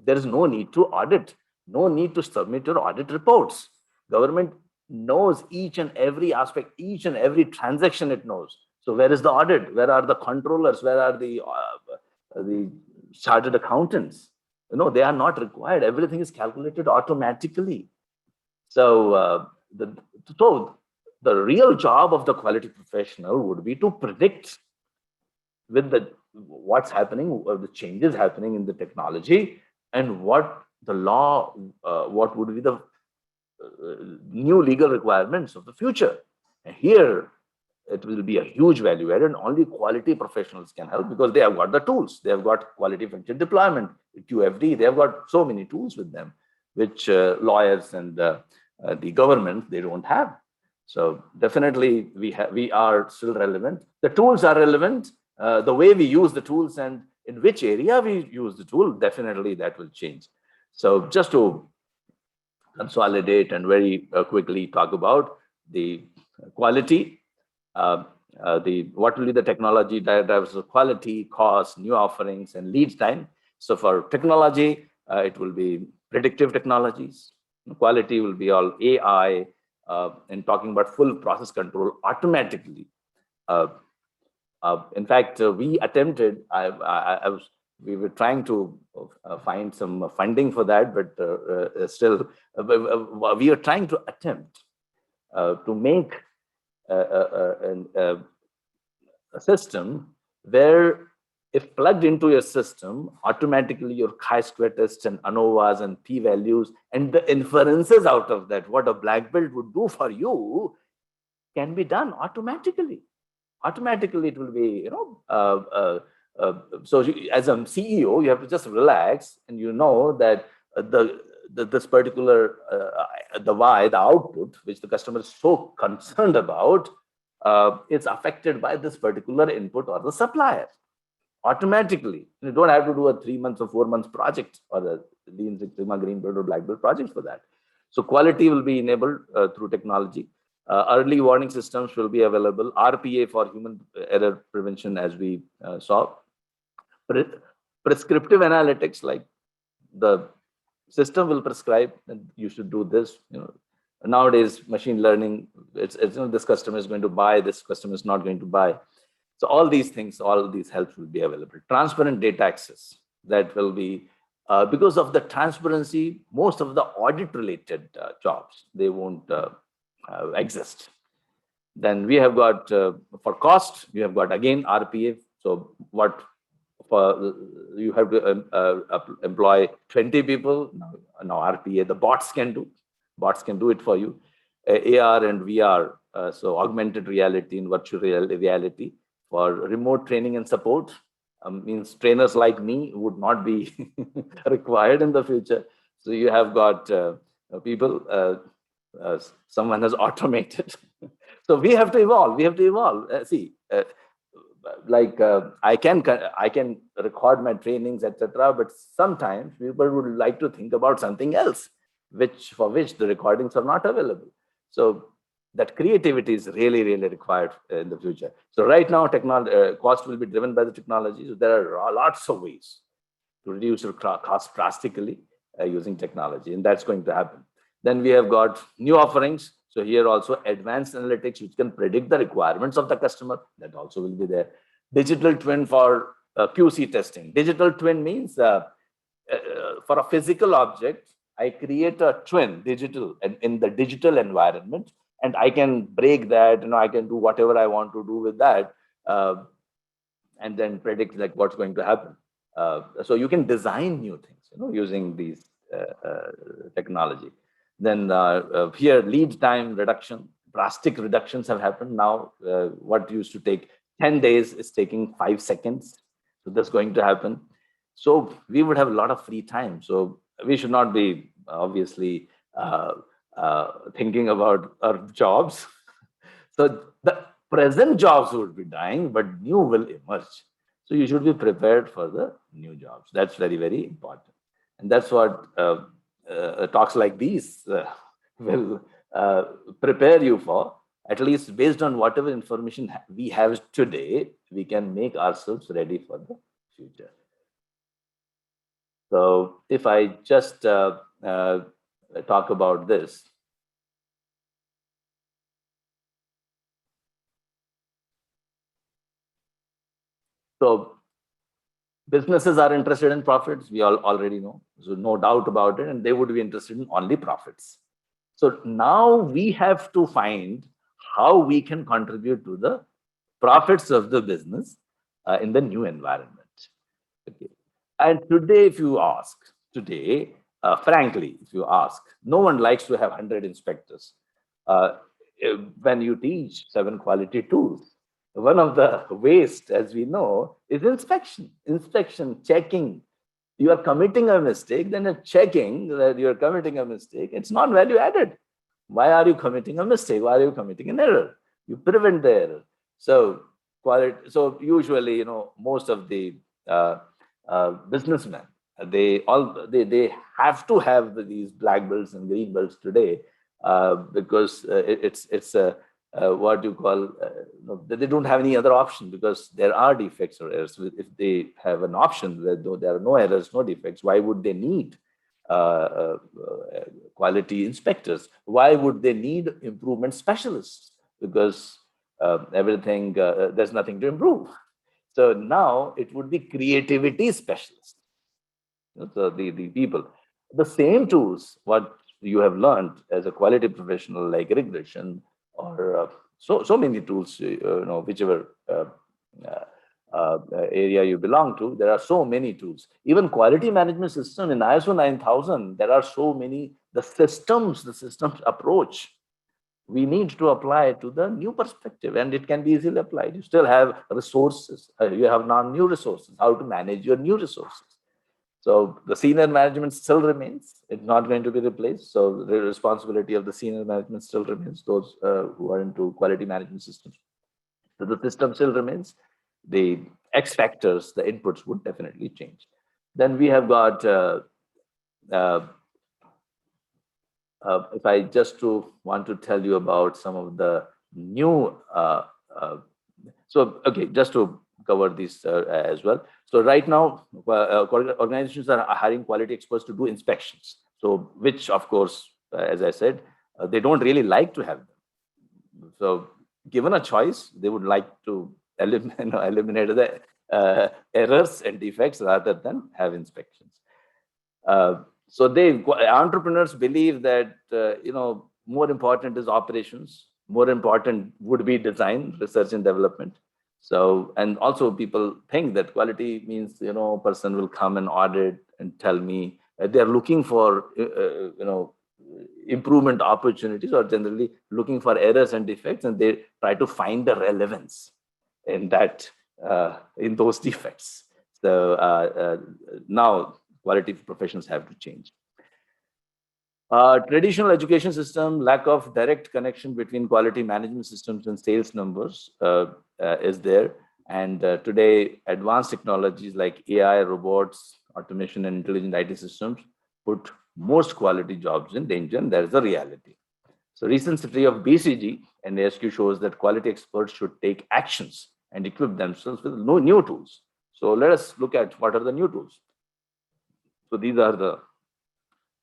There is no need to audit, no need to submit your audit reports. Government knows each and every aspect, each and every transaction it knows. So where is the audit? Where are the controllers? Where are the chartered accountants? They are not required. Everything is calculated automatically. So the real job of the quality professional would be to predict with what's happening, the changes happening in the technology, and what the law, what would be the new legal requirements of the future. And here, it will be a huge value added, and only quality professionals can help, because they have got the tools. They have got quality function deployment, QFD. They have got so many tools with them, which lawyers and the government, they don't have. So definitely, we are still relevant. The tools are relevant. The way we use the tools and in which area we use the tool, definitely that will change. So just to consolidate and very quickly talk about the quality, what will be the technology drivers of quality, cost, new offerings, and lead time. So for technology, it will be predictive technologies. Quality will be all AI, and talking about full process control automatically. In fact, we attempted, we were trying to find some funding for that, but still, we are trying to attempt to make a system where if plugged into your system, automatically your chi-square tests and ANOVAs and p-values and the inferences out of that, what a black belt would do for you, can be done automatically. Automatically, it will be, so as a CEO, you have to just relax, and you know that this particular the output, which the customer is so concerned about, is affected by this particular input or the supplier. Automatically, you don't have to do a 3 months or 4 months project or a Lean Six Sigma Green Belt or Black Belt project for that. So quality will be enabled through technology. Early warning systems will be available. RPA for human error prevention, as we saw. Prescriptive analytics, like the system will prescribe and you should do this. Nowadays, machine learning, it's this customer is going to buy, this customer is not going to buy. So all these things, all of these helps will be available. Transparent data access, that will be, because of the transparency, most of the audit related jobs, they won't exist. Then we have got, for cost, we have got again RPA. So what, for you have to employ 20 people, now RPA, the bots can do. Bots can do it for you. AR and VR, so augmented reality and virtual reality for remote training and support. Means trainers like me would not be required in the future. So you have got people, someone has automated. So we have to evolve. We have to evolve. I can record my trainings, etc. But sometimes people would like to think about something else, for which the recordings are not available. So that creativity is really, really required in the future. So right now, cost will be driven by the technology. So there are lots of ways to reduce your cost drastically using technology, and that's going to happen. Then we have got new offerings. So here also advanced analytics, which can predict the requirements of the customer. That also will be there. Digital twin for QC testing. Digital twin means for a physical object, I create a twin digital in the digital environment, and I can break that. I can do whatever I want to do with that, and then predict like what's going to happen. So you can design new things, using these technology. Then here, lead time reduction, drastic reductions have happened now. What used to take 10 days is taking 5 seconds. So that's going to happen. So we would have a lot of free time. So we should not be obviously thinking about our jobs. So the present jobs would be dying, but new will emerge. So you should be prepared for the new jobs. That's very, very important. And that's what talks like these will prepare you for. At least based on whatever information we have today, we can make ourselves ready for the future. So if I just talk about this. So businesses are interested in profits. We all already know. So no doubt about it. And they would be interested in only profits. So now we have to find how we can contribute to the profits of the business in the new environment. Okay. And today, if you ask, frankly, if you ask, no one likes to have 100 inspectors. When you teach 7 quality tools, one of the waste, as we know, is inspection. Inspection, checking. You are committing a mistake, then you're checking that you're committing a mistake. It's not value added. Why are you committing a mistake? Why are you committing an error? You prevent the error. So usually, most of the businessmen, they have to have these black belts and green belts today because it's what you call, they don't have any other option because there are defects or errors. If they have an option where there are no errors, no defects, why would they need quality inspectors? Why would they need improvement specialists? Because everything, there's nothing to improve. So now it would be creativity specialists. So the people, the same tools, what you have learned as a quality professional, like regression or so many tools, whichever area you belong to, there are so many tools. Even quality management system in ISO 9000, there are so many, the systems approach, we need to apply to the new perspective, and it can be easily applied. You still have resources, you have now new resources, how to manage your new resources. So the senior management still remains, it's not going to be replaced. So the responsibility of the senior management still remains, those who are into quality management systems. So the system still remains. The X factors, the inputs would definitely change. Then we have got, if I just want to tell you about some of the new, so okay, just to cover this as well. So right now, organizations are hiring quality experts to do inspections. So which, of course, as I said, they don't really like to have them. So given a choice, they would like to eliminate the errors and defects rather than have inspections. So entrepreneurs believe that more important is operations, more important would be design, research and development. So, and also people think that quality means person will come and audit and tell me they're looking for improvement opportunities, or generally looking for errors and defects, and they try to find the relevance in that in those defects. So now quality professions have to change. Traditional education system, lack of direct connection between quality management systems and sales numbers is there. And today, advanced technologies like AI, robots, automation, and intelligent IT systems put most quality jobs in danger, and that is a reality. So recent study of BCG and ASQ shows that quality experts should take actions and equip themselves with new tools. So let us look at what are the new tools. So these are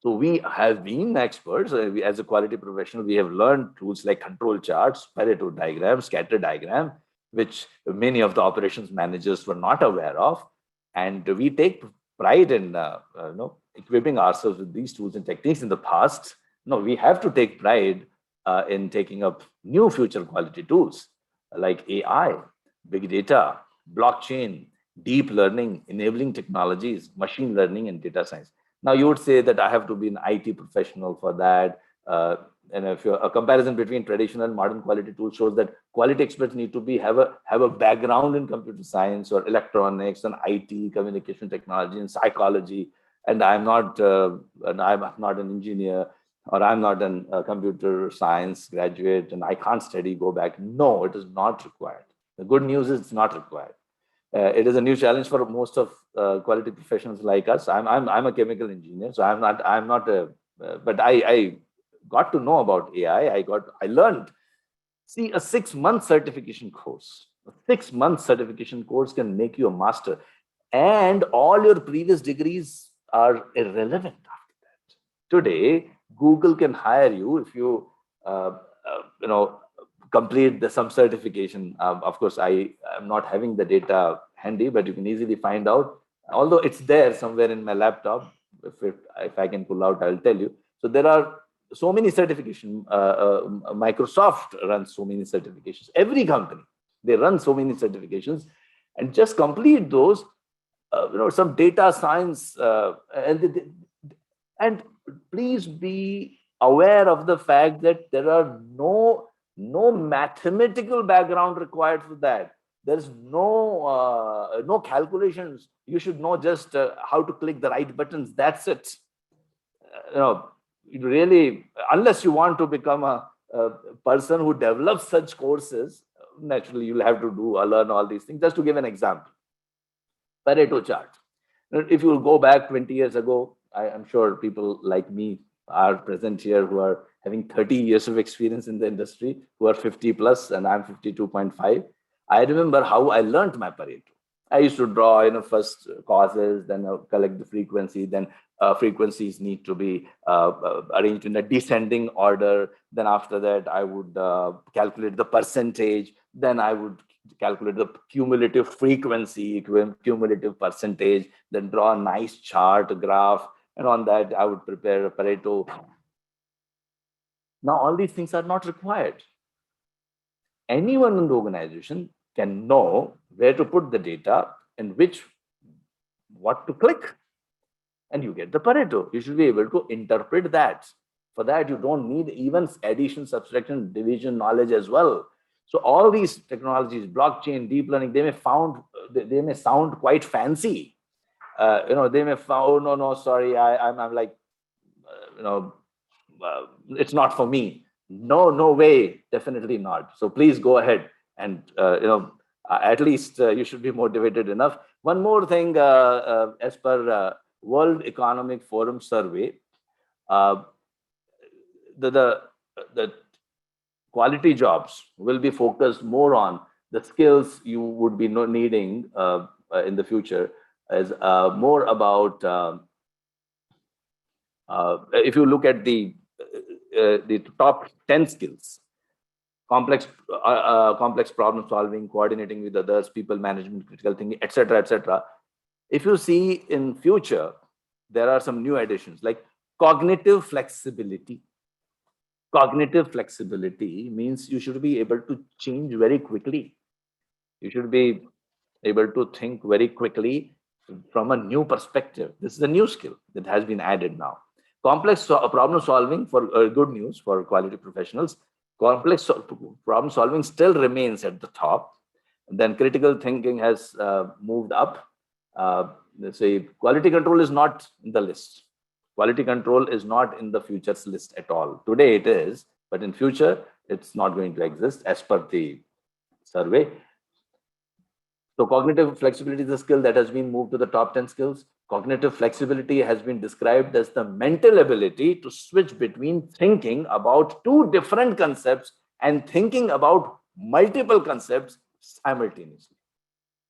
so we have been experts as a quality professional. We have learned tools like control charts, Pareto diagram, scatter diagram, which many of the operations managers were not aware of. And we take pride in equipping ourselves with these tools and techniques in the past. No, we have to take pride in taking up new future quality tools like AI, big data, blockchain, deep learning, enabling technologies, machine learning, and data science. Now, you would say that I have to be an IT professional for that. And if a comparison between traditional and modern quality tools shows that quality experts need to have a background in computer science or electronics and IT, communication technology, and psychology. And I'm not an engineer, or I'm not a computer science graduate, and I can't study, go back. No, it is not required. The good news is it's not required. It is a new challenge for most of quality professionals like us. I'm a chemical engineer, so I'm not but I got to know about AI. I learned. See, a 6-month certification course. A 6-month certification course can make you a master, and all your previous degrees are irrelevant after that. Today, Google can hire you if you complete some certification. Of course, I am not having the data handy, but you can easily find out. Although it's there somewhere in my laptop, if I can pull out, I'll tell you. So there are so many certifications. Microsoft runs so many certifications. Every company, they run so many certifications, and just complete those. Some data science, and please be aware of the fact that there are no mathematical background required for that. There's no calculations. You should know just how to click the right buttons. That's it. Really, unless you want to become a person who develops such courses, naturally you'll have to learn all these things. Just to give an example, Pareto chart. If you will go back 20 years ago, I'm sure people like me are present here who are having 30 years of experience in the industry, who are 50 plus, and I'm 52.5. I remember how I learned my Pareto. I used to draw, first causes, then collect the frequency, then frequencies need to be arranged in a descending order. Then after that, I would calculate the percentage. Then I would calculate the cumulative frequency, cumulative percentage, then draw a nice chart, a graph, and on that, I would prepare a Pareto. Now, all these things are not required. Anyone in the organization can know where to put the data and what to click. And you get the Pareto. You should be able to interpret that. For that, you don't need even addition, subtraction, division knowledge as well. So all these technologies, blockchain, deep learning, they may sound quite fancy. They may found, no, sorry, I'm like, it's not for me. No way, definitely not. So please go ahead and at least you should be motivated enough. One more thing, as per World Economic Forum survey, the quality jobs will be focused more on the skills you would be needing in the future, as more about if you look at the top 10 skills: complex problem solving, coordinating with others, people management, critical thinking, etc., etc. If you see in future, there are some new additions like cognitive flexibility. Cognitive flexibility means you should be able to change very quickly. You should be able to think very quickly from a new perspective. This is a new skill that has been added now. Complex problem solving, for good news for quality professionals, complex problem solving still remains at the top. And then critical thinking has moved up. Let's say quality control is not in the list. Quality control is not in the future's list at all. Today it is, but in future, it's not going to exist as per the survey. So cognitive flexibility is a skill that has been moved to the top 10 skills. Cognitive flexibility has been described as the mental ability to switch between thinking about two different concepts and thinking about multiple concepts simultaneously.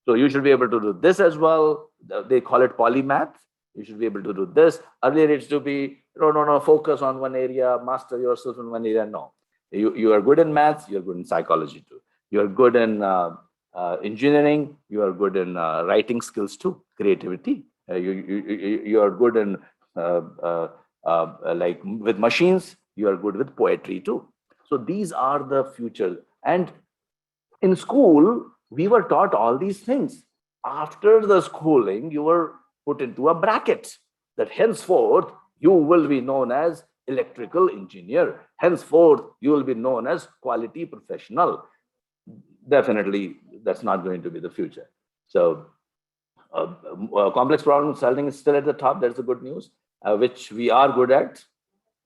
So you should be able to do this as well. They call it polymath. You should be able to do this. Earlier it used to be, no, focus on one area, master yourself in one area. No, you are good in maths, you're good in psychology too. You're good in engineering, you are good in writing skills too, creativity. You are good in, like with machines, you are good with poetry too. So these are the future. And in school, we were taught all these things. After the schooling, you were put into a bracket that henceforth you will be known as electrical engineer. Henceforth, you will be known as quality professional. Definitely, that's not going to be the future. So complex problem solving is still at the top. That's the good news, which we are good at.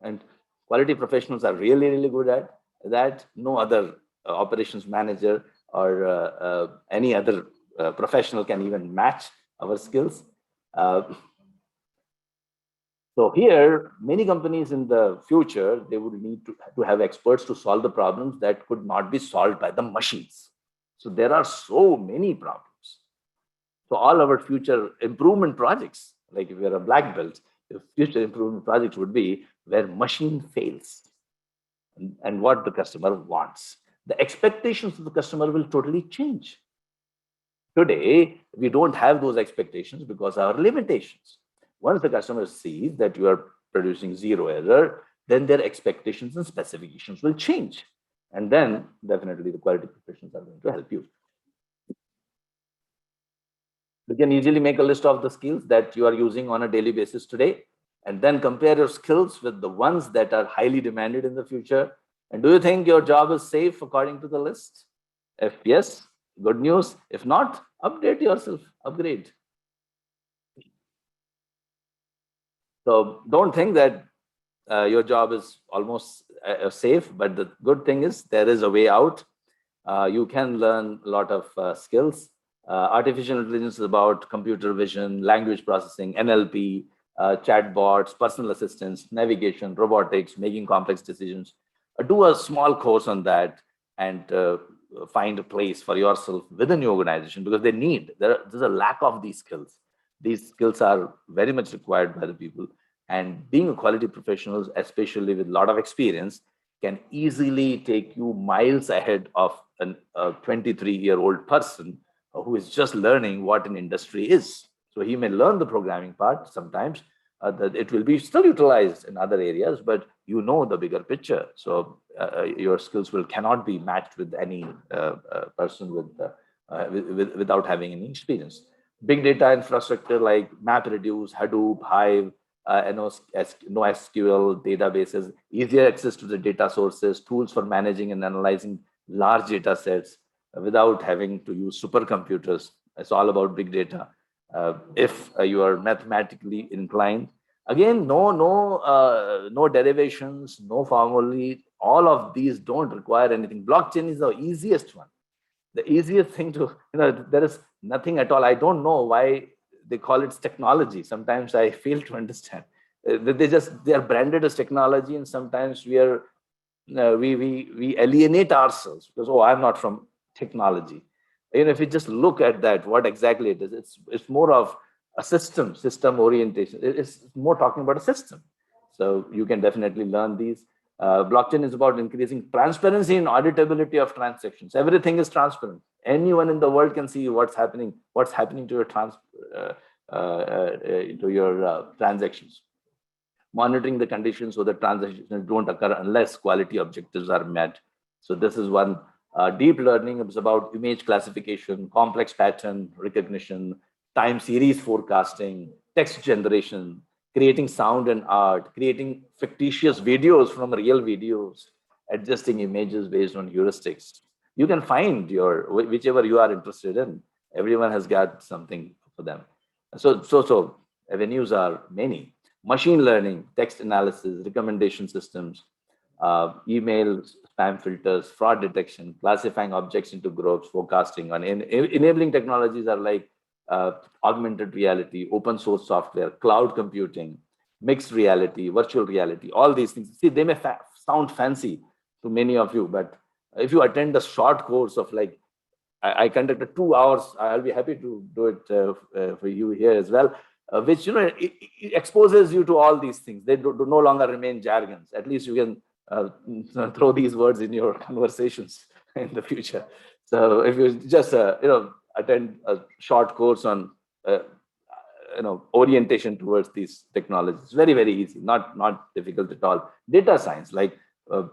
And quality professionals are really, really good at that. No other operations manager or any other professional can even match our skills. So here, many companies in the future, they would need to have experts to solve the problems that could not be solved by the machines. So there are so many problems. So all our future improvement projects, like if you're a black belt, the future improvement projects would be where machine fails and what the customer wants. The expectations of the customer will totally change. Today, we don't have those expectations because of our limitations. Once the customer sees that you are producing zero error, then their expectations and specifications will change. And then definitely the quality professionals are going to help you. You can easily make a list of the skills that you are using on a daily basis today, and then compare your skills with the ones that are highly demanded in the future. And do you think your job is safe according to the list? If yes, good news. If not, update yourself, upgrade. So don't think that your job is almost safe, but the good thing is there is a way out. You can learn a lot of skills. Artificial intelligence is about computer vision, language processing, NLP, chatbots, personal assistants, navigation, robotics, making complex decisions. Do a small course on that and find a place for yourself within your organization, because there's a lack of these skills. These skills are very much required by the people. And being a quality professional, especially with a lot of experience, can easily take you miles ahead of a 23-year-old person who is just learning what an industry is. So he may learn the programming part sometimes. That it will be still utilized in other areas, but you know the bigger picture. So your skills cannot be matched with any person with without having any experience. Big data infrastructure like MapReduce, Hadoop, Hive, NoSQL databases, easier access to the data sources, tools for managing and analyzing large data sets without having to use supercomputers. It's all about big data. If you are mathematically inclined, again, no derivations, no formulae. All of these don't require anything. Blockchain is the easiest one. The easiest thing to, there is nothing at all. I don't know why they call it technology. Sometimes I fail to understand. They are branded as technology, and sometimes we alienate ourselves because, oh, I'm not from technology. If you just look at that, what exactly it is, it's more of a system orientation. It's more talking about a system. So you can definitely learn these. Blockchain is about increasing transparency and auditability of transactions. Everything is transparent. Anyone in the world can see what's happening to your transactions. Monitoring the conditions so that transactions don't occur unless quality objectives are met. So this is one. Deep learning is about image classification, complex pattern recognition, time series forecasting, text generation, creating sound and art, creating fictitious videos from real videos, adjusting images based on heuristics. You can find whichever you are interested in. Everyone has got something for them. So avenues are many. Machine learning, text analysis, recommendation systems, email spam filters, fraud detection, classifying objects into groups, forecasting. And enabling technologies are like augmented reality, open source software, cloud computing, mixed reality, virtual reality, all these things. See, they may sound fancy to many of you, but if you attend a short course of like, I conducted 2 hours, I'll be happy to do it for you here as well, which, it exposes you to all these things. They do no longer remain jargons. At least you can throw these words in your conversations in the future. So if you just, attend a short course on, orientation towards these technologies, it's very, very easy, not difficult at all. Data science, like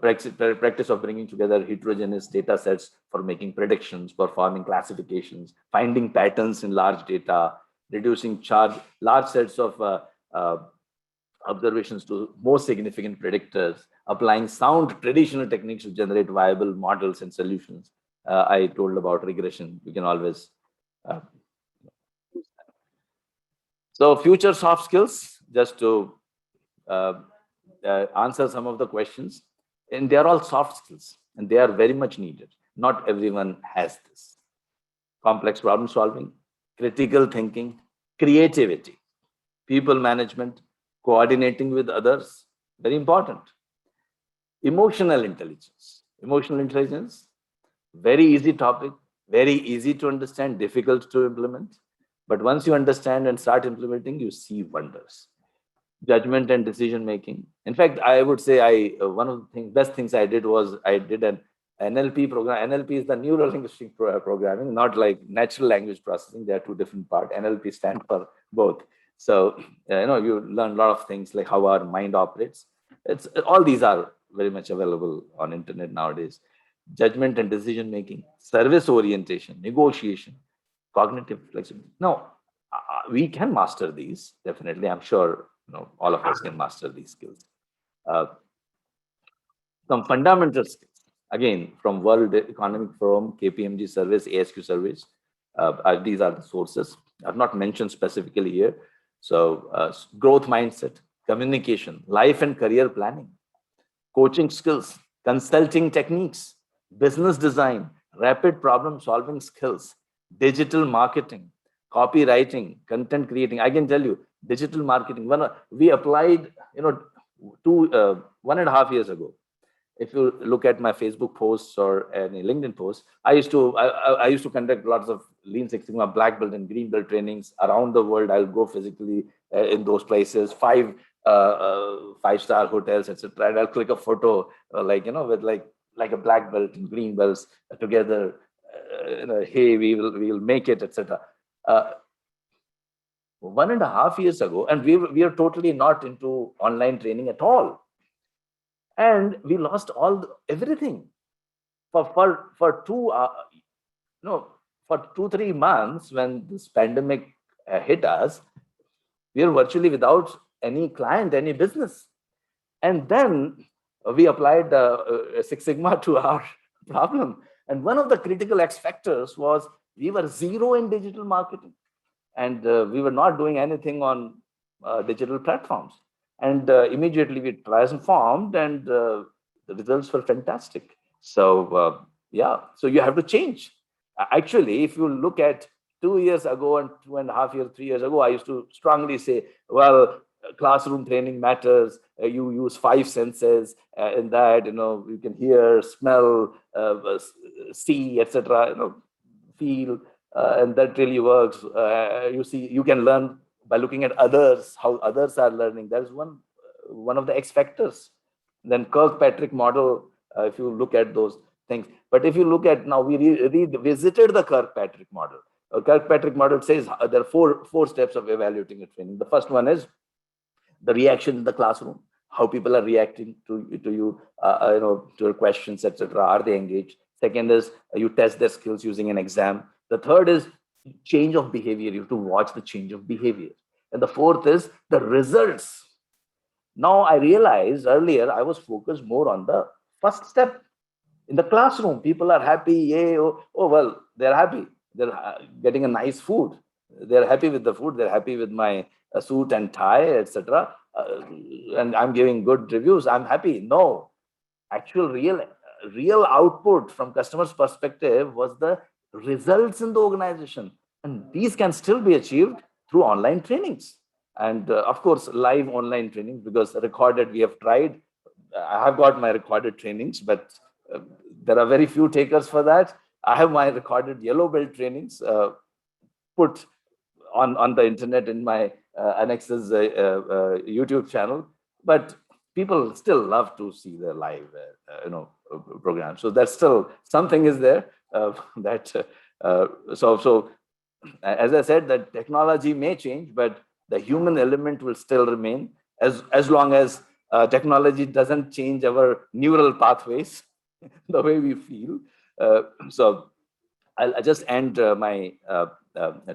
practice of bringing together heterogeneous data sets for making predictions, performing classifications, finding patterns in large data, reducing large sets of observations to more significant predictors, applying sound traditional techniques to generate viable models and solutions. I told about regression. You can always so future soft skills, just to answer some of the questions, and they are all soft skills and they are very much needed. Not everyone has this. Complex problem solving, critical thinking, creativity, people management, coordinating with others, very important. Emotional intelligence, very easy topic, very easy to understand, difficult to implement. But once you understand and start implementing, you see wonders. Judgment and decision making. In fact, I would say one of the best things I did was I did an NLP program. NLP is the neuro linguistic programming, not like natural language processing. They are two different parts. NLP stands for both. So you learn a lot of things like how our mind operates. All these are very much available on internet nowadays. Judgment and decision making, service orientation, negotiation, cognitive flexibility. Now, we can master these, definitely. I'm sure all of us can master these skills. Some fundamental skills, again, from World Economic Forum, KPMG surveys, ASQ surveys. These are the sources. I've not mentioned specifically here. So growth mindset, communication, life and career planning, coaching skills, consulting techniques, business design, rapid problem solving skills, digital marketing, copywriting, content creating. I can tell you, digital marketing. When we applied, 1.5 years ago. If you look at my Facebook posts or any LinkedIn posts, I used to conduct lots of Lean Six Sigma black belt and green belt trainings around the world. I'll go physically in those places, five-star hotels, etc. And I'll click a photo with like a black belt and green belts together. Hey, we will make it, etc. 1.5 years ago, and we are totally not into online training at all. And we lost everything for for 2-3 months, when this pandemic hit us, we are virtually without any client, any business. And then we applied Six Sigma to our problem. And one of the critical X factors was we were zero in digital marketing, and we were not doing anything on digital platforms. And immediately we transformed, and the results were fantastic. So yeah, so you have to change. Actually, if you look at 2 years ago and 2.5 years, 3 years ago, I used to strongly say, well, classroom training matters. You use 5 senses in that, you can hear, smell, see, etc. Feel, and that really works. You can learn by looking at others, how others are learning. That is one of the X factors. Then Kirkpatrick model, if you look at those things. But if you look at now, we revisited the Kirkpatrick model. Kirkpatrick model says there are four steps of evaluating a training. The first one is the reaction in the classroom, how people are reacting to you, to your questions, etc. Are they engaged? Second is you test their skills using an exam. The third is change of behavior. You have to watch the change of behavior. And the fourth is the results. Now I realized earlier I was focused more on the first step. In the classroom, people are happy. Yay! Oh well, they're happy. They're getting a nice food. They're happy with the food. They're happy with my suit and tie, etc. And I'm giving good reviews. I'm happy. No, actual real output from customers' perspective was the results in the organization, and these can still be achieved through online trainings, and of course live online trainings, because recorded we have tried. I have got my recorded trainings, but there are very few takers for that. I have my recorded yellow belt trainings put on the internet in my Annex's YouTube channel, but people still love to see the live program. So that's still something is there so as I said, that technology may change, but the human element will still remain, as long as technology doesn't change our neural pathways, the way we feel. So I'll just end my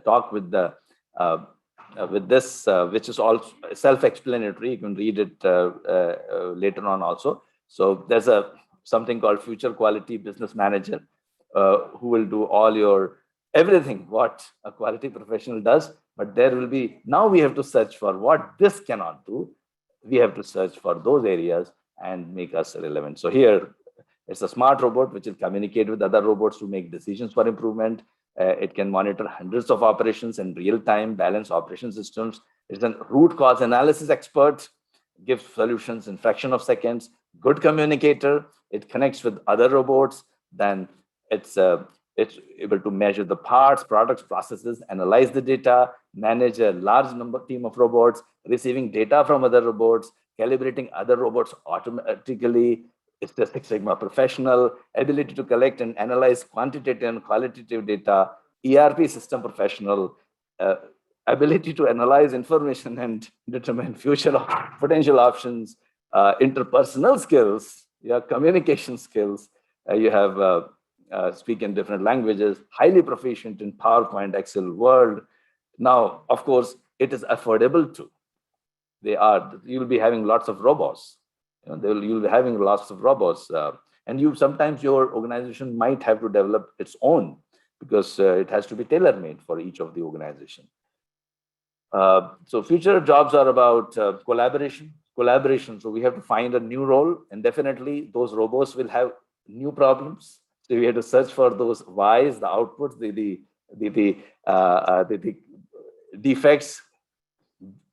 talk with this, which is all self-explanatory. You can read it later on also. So there's something called Future Quality Business Manager, who will do all your everything what a quality professional does. But there will be, now we have to search for what this cannot do. We have to search for those areas and make us relevant. So here, it's a smart robot which will communicate with other robots to make decisions for improvement. It can monitor hundreds of operations in real time, balance operation systems. It's a root cause analysis expert, gives solutions in fraction of seconds, good communicator. It connects with other robots. Then it's able to measure the parts, products, processes, analyze the data, manage a large team of robots, receiving data from other robots, calibrating other robots automatically. It's the Six Sigma professional, ability to collect and analyze quantitative and qualitative data, ERP system professional, ability to analyze information and determine future potential options, interpersonal skills, you have communication skills, you have speak in different languages, highly proficient in PowerPoint, Excel, Word. Now, of course, it is affordable too. You'll be having lots of robots. You'll be having lots of robots, and sometimes your organization might have to develop its own, because it has to be tailor-made for each of the organization. So future jobs are about collaboration. So we have to find a new role, and definitely those robots will have new problems. So we have to search for those whys, the outputs, the defects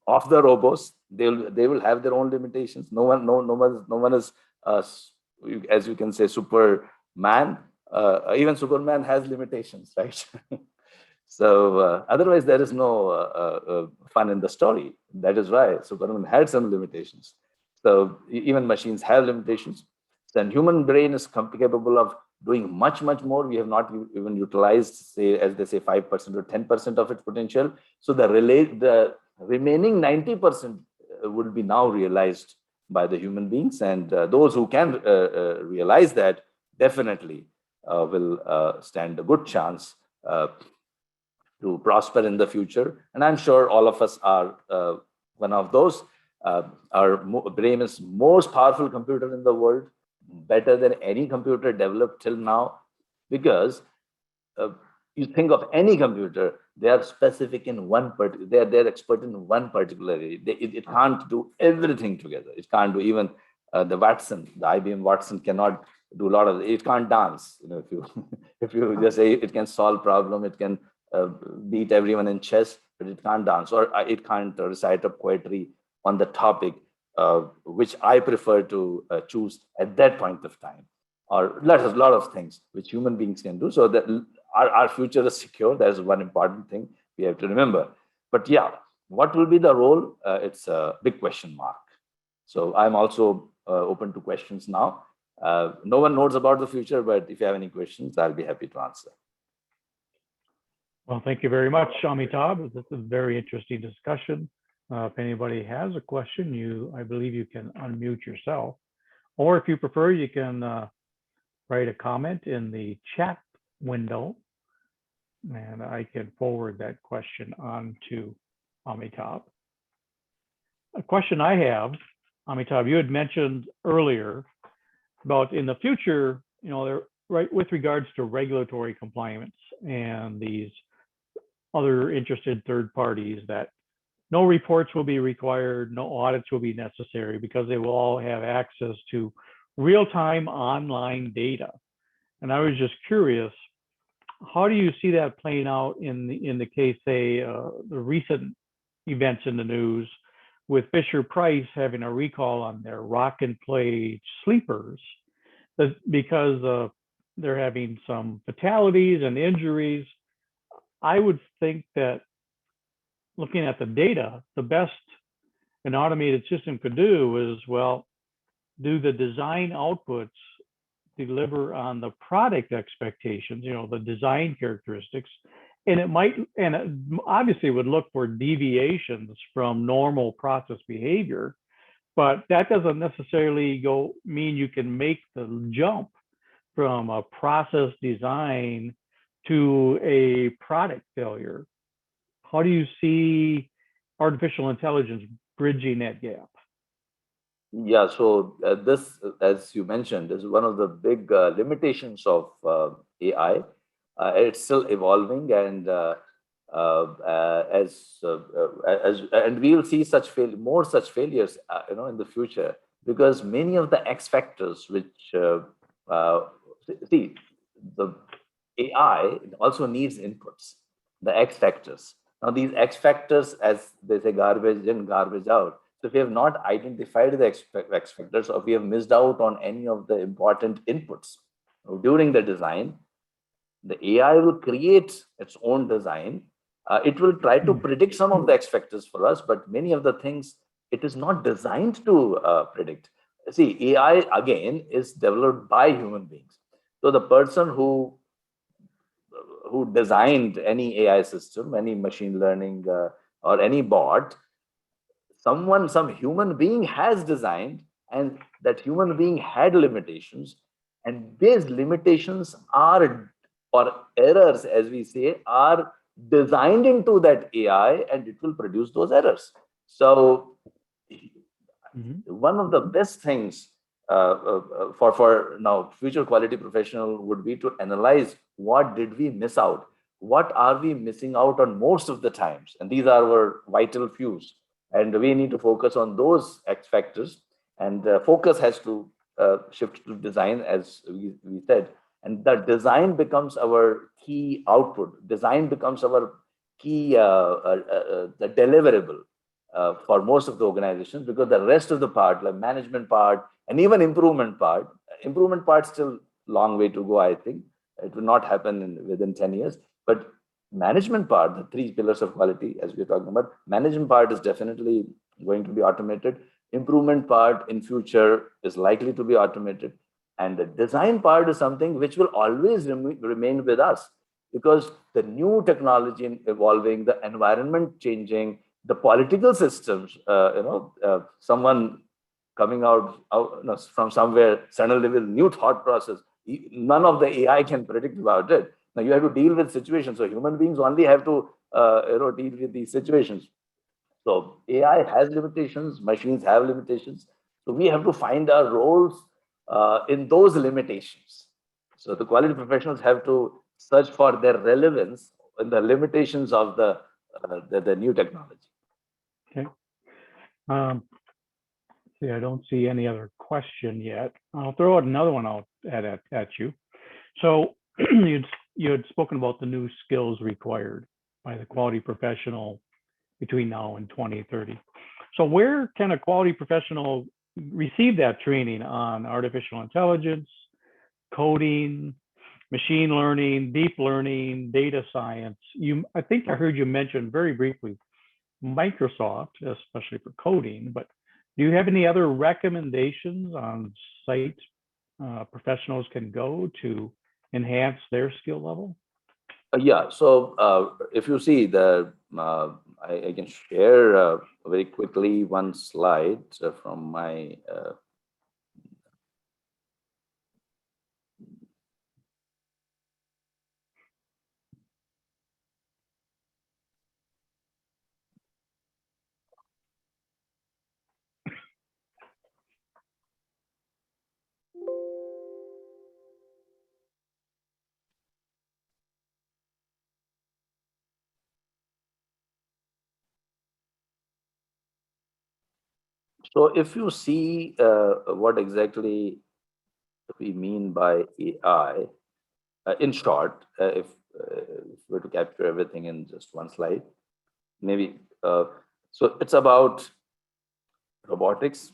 of the robots. They will have their own limitations. No one is as you can say Superman. Even Superman has limitations, right? So otherwise there is no fun in the story. That is why Superman had some limitations. So even machines have limitations. Then human brain is capable of doing much more. We have not even utilized, say, as they say, 5% or 10% of its potential. So the remaining 90% would be now realized by the human beings, and those who can realize that definitely will stand a good chance prosper in the future. And I'm sure all of us are one of those. Our brain is most powerful computer in the world, better than any computer developed till now, because you think of any computer, they are specific in one particular, they're expert in one particular area. It can't do everything together. It can't do even the IBM Watson cannot do a lot of, it can't dance. If you if you just say it can solve problem, it can beat everyone in chess, but it can't dance, or it can't recite a poetry on the topic which I prefer to choose at that point of time, or a lot of things which human beings can do. So that our future is secure. That's one important thing we have to remember. But yeah, what will be the role? It's a big question mark. So I'm also open to questions now. No one knows about the future, but if you have any questions, I'll be happy to answer.
Well, thank you very much, Amitabh. This is a very interesting discussion. If anybody has a question, I believe you can unmute yourself, or if you prefer, you can write a comment in the chat window, and I can forward that question on to Amitabh. A question I have, Amitabh, you had mentioned earlier about in the future, right, with regards to regulatory compliance and these other interested third parties, that no reports will be required, no audits will be necessary, because they will all have access to real-time online data. And I was just curious, how do you see that playing out in the case, say, the recent events in the news with Fisher-Price having a recall on their rock and play sleepers because they're having some fatalities and injuries? I would think that looking at the data, the best an automated system could do is, well, do the design outputs deliver on the product expectations, the design characteristics, and it obviously would look for deviations from normal process behavior, but that doesn't necessarily mean you can make the jump from a process design to a product failure. How do you see artificial intelligence bridging that gap?
Yeah, so this, as you mentioned, is one of the big limitations of AI. It's still evolving, and and we'll see more such failures, in the future, because many of the X factors, which see, the AI also needs inputs, the X factors. Now, these X factors, as they say, garbage in, garbage out. So if we have not identified the X factors, or we have missed out on any of the important inputs during the design, the AI will create its own design. It will try to predict some of the X factors for us, but many of the things it is not designed to predict. See, AI, again, is developed by human beings. So the person who designed any AI system, any machine learning or any bot, some human being has designed, and that human being had limitations, and these limitations are, or errors, as we say, are designed into that AI, and it will produce those errors. So one of the best things for now future quality professional would be to analyze what did we miss out, what are we missing out on most of the times, and these are our vital fews, and we need to focus on those X factors, and focus has to shift to design, as we said, and the design becomes our key output. Design becomes our key the deliverable for most of the organizations, because the rest of the part, like management part and even improvement part still long way to go. I think it will not happen within 10 years, but management part, the 3 pillars of quality, as we're talking about, management part is definitely going to be automated. Improvement part in future is likely to be automated. And the design part is something which will always remain with us, because the new technology evolving, the environment changing, the political systems, someone coming out from somewhere suddenly with new thought process, none of the AI can predict about it. Now you have to deal with situations. So human beings only have to deal with these situations. So AI has limitations, machines have limitations. So we have to find our roles in those limitations. So the quality professionals have to search for their relevance in the limitations of the new technology.
Okay. See, I don't see any other question yet. I'll throw out another one out at you. So you had spoken about the new skills required by the quality professional between now and 2030. So where can a quality professional receive that training on artificial intelligence, coding, machine learning, deep learning, data science? I think I heard you mention very briefly Microsoft, especially for coding, but do you have any other recommendations on sites professionals can go to enhance their skill level?
Yeah, so if you see I can share very quickly one slide from my so if you see what exactly we mean by AI, in short, if we were to capture everything in just one slide, maybe, so it's about robotics,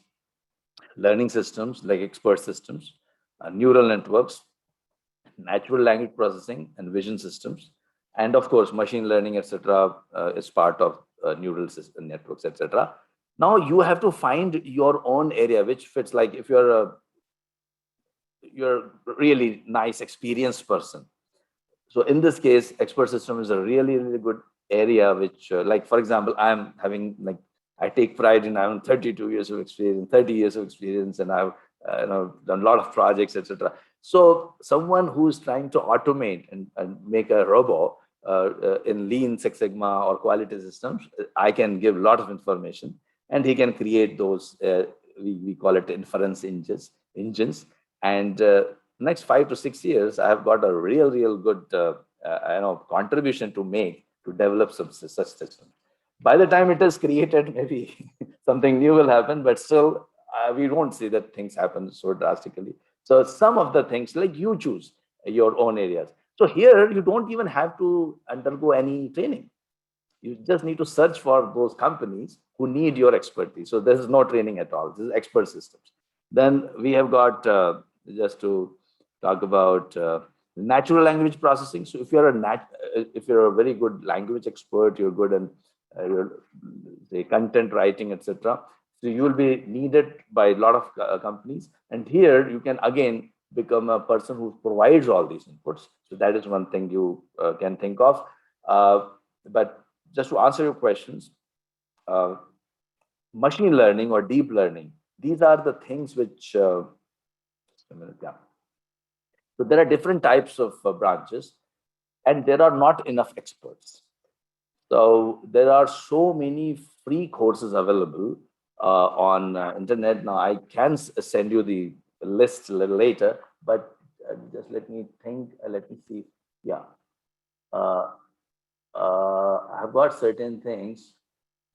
learning systems like expert systems, neural networks, natural language processing, and vision systems, and of course, machine learning, etc., is part of neural system networks, etc. Now you have to find your own area which fits. Like if you're a really nice, experienced person. So in this case, expert system is a really, really good area, which like, for example, I'm having like, I take pride in having 32 years of experience, 30 years of experience, and I've done a lot of projects, etc. So someone who's trying to automate and make a robot in Lean Six Sigma or quality systems, I can give a lot of information, and he can create those, we call it inference engines. And next 5 to 6 years, I have got a real good contribution to make to develop such systems. By the time it is created, maybe something new will happen, but still we won't see that things happen so drastically. So some of the things, like, you choose your own areas. So here you don't even have to undergo any training. You just need to search for those companies who need your expertise. So there is no training at all. This is expert systems. Then we have got, just to talk about natural language processing. So if you're a very good language expert, you're good in say content writing, etc. So you will be needed by a lot of companies. And here you can again become a person who provides all these inputs. So that is one thing you can think of. But just to answer your questions, machine learning or deep learning, these are the things which, just a minute, yeah. So there are different types of branches, and there are not enough experts. So there are so many free courses available on internet. Now I can send you the list a little later, but just let me think. Let me see. Yeah, I've got certain things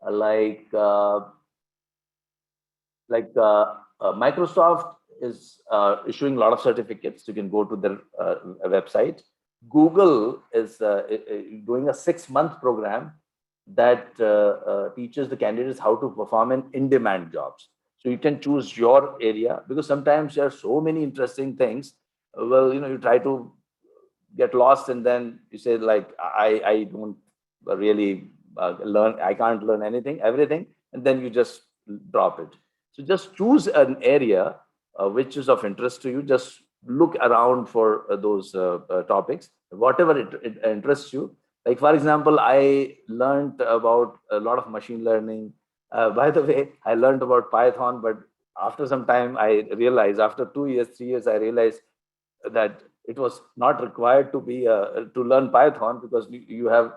like Microsoft is issuing a lot of certificates. You can go to their website. Google is doing a 6-month program that teaches the candidates how to perform in in-demand jobs. So you can choose your area, because sometimes there are so many interesting things. Well, you try to get lost, and then you say, like, I don't really learn. I can't learn everything, and then you just drop it. So just choose an area which is of interest to you. Just look around for those topics, whatever it interests you. Like, for example, I learned about a lot of machine learning. By the way, I learned about Python, but after some time, I realized, after 2 years, 3 years, I realized that it was not required to be to learn Python because you have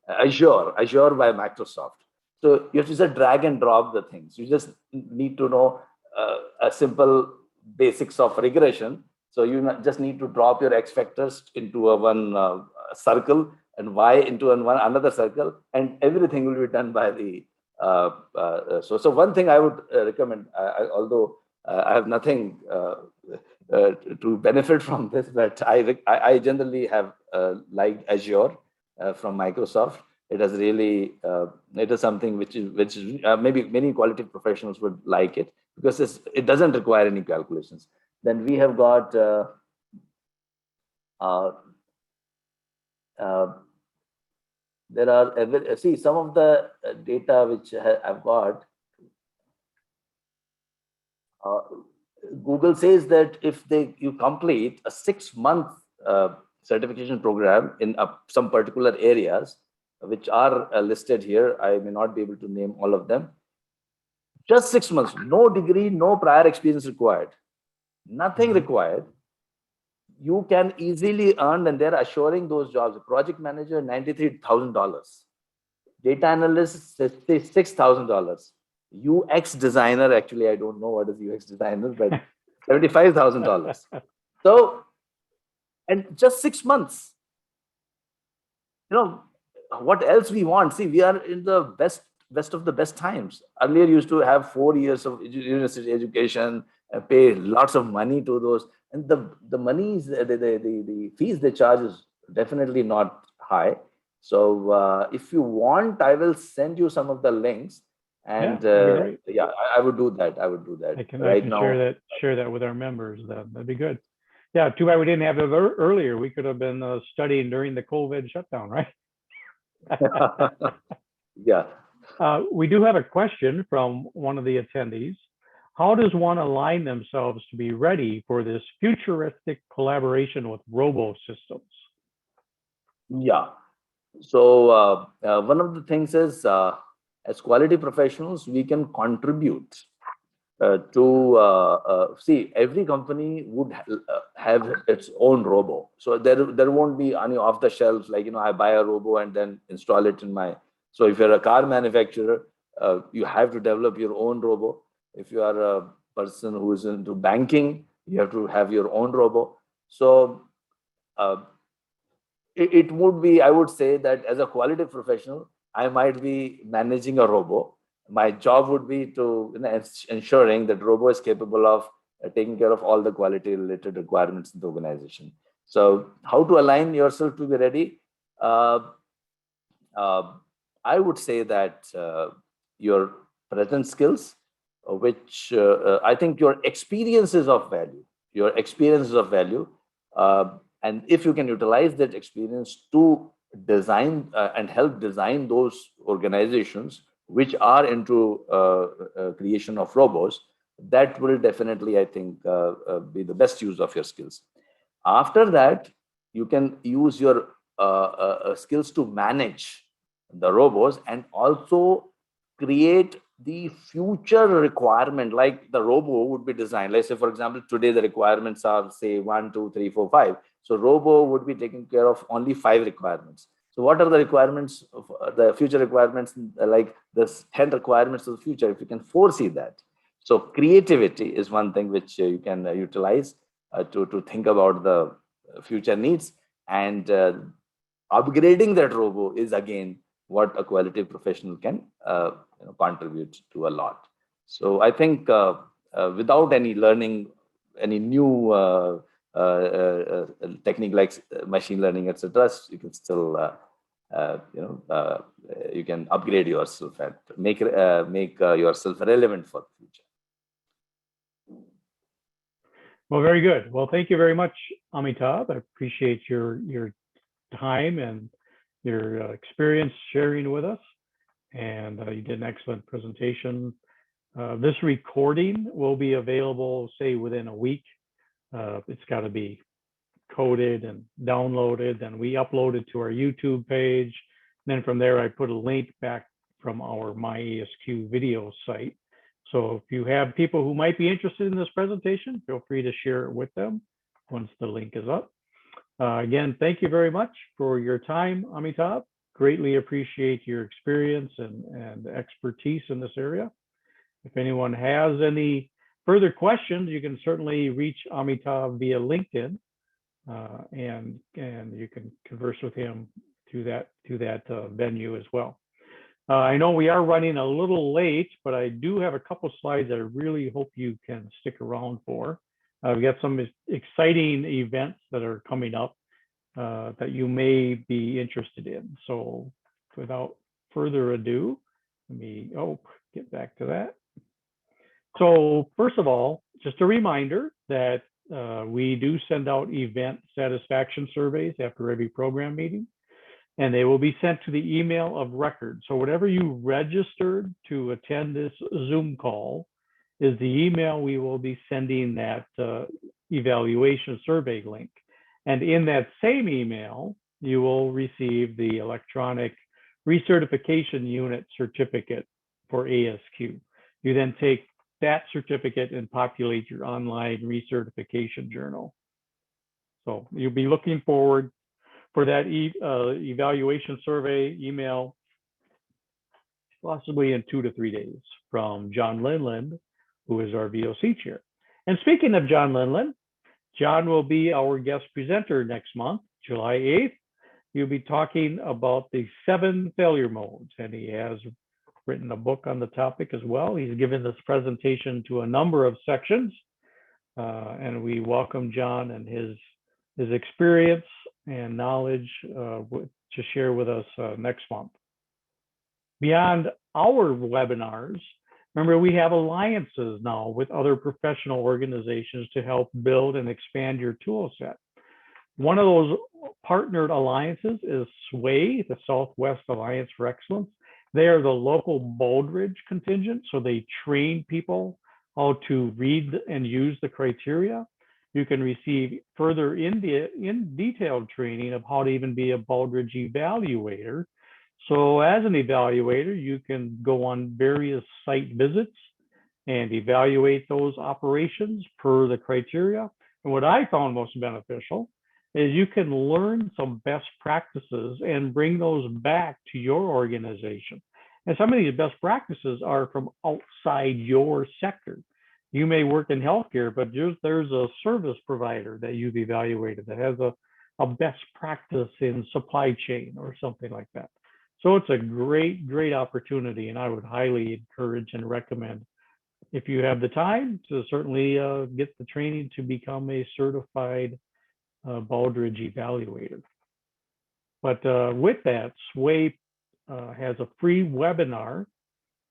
Azure by Microsoft. So you have to just drag and drop the things. You just need to know a simple basics of regression. So you just need to drop your X factors into a one circle and Y into another circle, and everything will be done by the. So one thing I would recommend, although I have nothing to benefit from this, but I generally have liked Azure from Microsoft. It has really it is something which is maybe many quality professionals would like it because it doesn't require any calculations. Then we have got there are see some of the data which I've got. Google says that if you complete a 6-month certification program in some particular areas, which are listed here, I may not be able to name all of them. Just 6 months, no degree, no prior experience required, nothing required. You can easily earn, and they're assuring those jobs. Project manager, $93,000. Data analyst, $6,000. UX designer, actually, I don't know what is UX designer, but $75,000. So, and just 6 months. You know, what else we want? See, we are in the best of the best times. Earlier, used to have 4 years of university education, pay lots of money to those, and the money is the fees they charge is definitely not high. So if you want, I will send you some of the links, and yeah, I would do that. I would do that.
I can share that with our members. That'd be good. Yeah, too bad we didn't have it earlier. We could have been studying during the COVID shutdown, right?
Yeah.
We do have a question from one of the attendees. How does one align themselves to be ready for this futuristic collaboration with robo systems?
Yeah. So one of the things is, as quality professionals, we can contribute to see, every company would have its own robo. So there won't be any off the shelf, like, I buy a robo and then install it in my. So if you're a car manufacturer, you have to develop your own robo. If you are a person who is into banking, you have to have your own robo. So it would be, I would say that as a quality professional, I might be managing a robo. My job would be to ensuring that robo is capable of taking care of all the quality related requirements in the organization. So how to align yourself to be ready? I would say that your present skills, which I think your experience is of value. Your experience is of value. And if you can utilize that experience to design and help design those organizations which are into creation of robots, that will definitely, I think, be the best use of your skills. After that, you can use your skills to manage the robots and also create the future requirement. Like the robo would be designed. Let's say, for example, today the requirements are, say, 1, 2, 3, 4, 5. So robo would be taking care of only 5 requirements. So what are the requirements of the future requirements, like the 10 requirements of the future, if you can foresee that? So creativity is one thing which you can utilize to think about the future needs, and upgrading that robo is again what a quality professional can contribute to a lot. So I think without any learning, any new technique like machine learning, etc., you can still you can upgrade yourself and make yourself relevant for the future.
Well, very good. Well, thank you very much, Amitabh. I appreciate your time and your experience sharing with us. And you did an excellent presentation. This recording will be available, say, within a week. It's got to be coded and downloaded, and we upload it to our YouTube page. And then from there, I put a link back from our My ASQ video site. So if you have people who might be interested in this presentation, feel free to share it with them. once the link is up. Again, thank you very much for your time, Amitabh. Greatly appreciate your experience and expertise in this area. If anyone has any further questions, you can certainly reach Amitabh via LinkedIn, and you can converse with him through that venue as well. I know we are running a little late, but I do have a couple slides that I really hope you can stick around for. We've got some exciting events that are coming up that you may be interested in. So without further ado, let me get back to that. So first of all, just a reminder that we do send out event satisfaction surveys after every program meeting, and they will be sent to the email of record. So whatever you registered to attend this Zoom call is the email we will be sending that evaluation survey link. And in that same email, you will receive the electronic recertification unit certificate for ASQ. You then take that certificate and populate your online recertification journal. So you'll be looking forward for that evaluation survey email, possibly in 2 to 3 days, from John Linland, who is our VOC chair. And speaking of John Linland, John will be our guest presenter next month, July 8th. He'll be talking about the 7 failure modes, and he has written a book on the topic as well. He's given this presentation to a number of sections, and we welcome John and his experience and knowledge to share with us next month. Beyond our webinars, remember, we have alliances now with other professional organizations to help build and expand your tool set. One of those partnered alliances is SWAY, the Southwest Alliance for Excellence. They are the local Baldrige contingent, so they train people how to read and use the criteria. You can receive further in detailed training of how to even be a Baldrige evaluator. So as an evaluator, you can go on various site visits and evaluate those operations per the criteria. And what I found most beneficial is you can learn some best practices and bring those back to your organization. And some of these best practices are from outside your sector. You may work in healthcare, but there's a service provider that you've evaluated that has a best practice in supply chain or something like that. So it's a great, great opportunity, and I would highly encourage and recommend, if you have the time, to certainly get the training to become a certified Baldrige evaluator. But with that, SWAY has a free webinar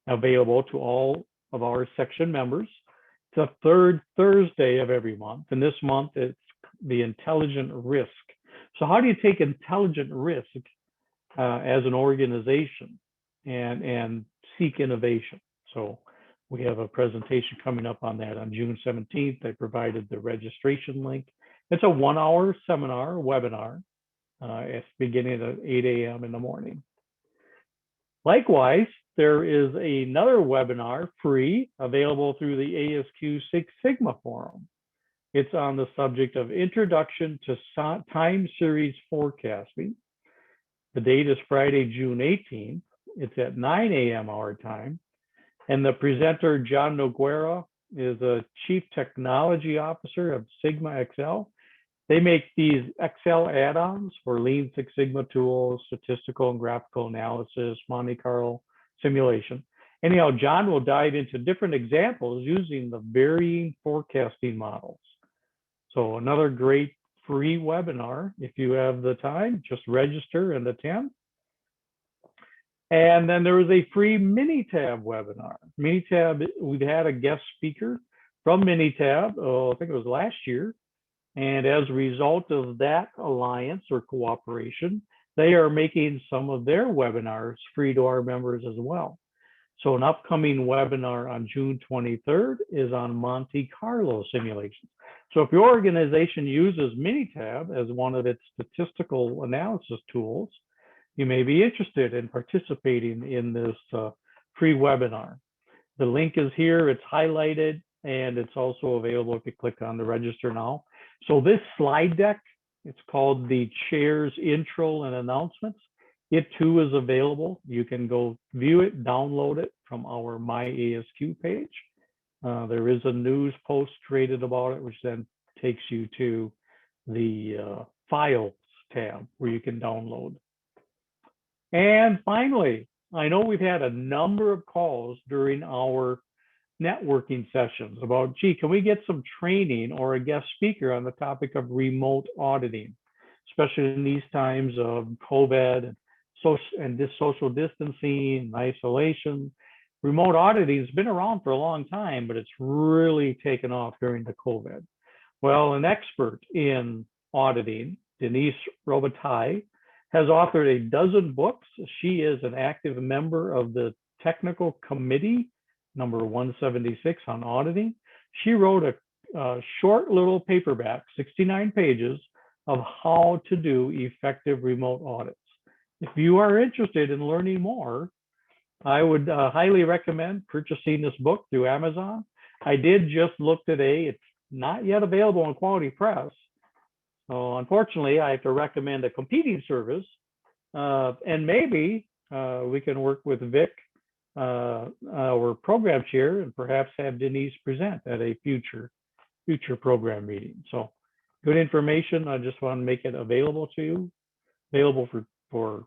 available to all of our section members. It's the third Thursday of every month, and this month it's the intelligent risk. So how do you take intelligent risk as an organization and seek innovation? So we have a presentation coming up on that on June 17th. I provided the registration link. It's a 1-hour seminar, webinar. It's beginning at 8 a.m. in the morning. Likewise, there is another webinar, free, available through the ASQ Six Sigma Forum. It's on the subject of Introduction to Time Series Forecasting. The date is Friday, June 18th. It's at 9 a.m. our time. And the presenter, John Noguera, is a Chief Technology Officer of Sigma XL. They make these Excel add-ons for Lean Six Sigma tools, statistical and graphical analysis, Monte Carlo simulation. Anyhow, John will dive into different examples using the varying forecasting models. So another great free webinar. If you have the time, just register and attend. And then there was a free Minitab webinar. Minitab, we've had a guest speaker from Minitab, I think it was last year. And as a result of that alliance or cooperation, they are making some of their webinars free to our members as well. So an upcoming webinar on June 23rd is on Monte Carlo simulations. So if your organization uses Minitab as one of its statistical analysis tools, you may be interested in participating in this free webinar. The link is here, it's highlighted. and it's also available if you click on the register now. So this slide deck, it's called the chair's intro and announcements. It too is available. You can go view it, download it from our My ASQ page. There is a news post created about it, which then takes you to the files tab where you can download. And finally, I know we've had a number of calls during our networking sessions about, gee, can we get some training or a guest speaker on the topic of remote auditing, especially in these times of COVID and this social distancing and isolation. Remote auditing has been around for a long time, but it's really taken off during the COVID. Well, an expert in auditing, Denise Robitaille, has authored a dozen books. She is an active member of the technical committee, number 176 on auditing. She wrote a short little paperback, 69 pages, of how to do effective remote audits. If you are interested in learning more, I would highly recommend purchasing this book through Amazon. I did just look today. It's not yet available on Quality Press. So unfortunately, I have to recommend a competing service. And maybe we can work with Vic, our program chair, and perhaps have Denise present at a future program meeting. So good information. I just want to make it available to you, available for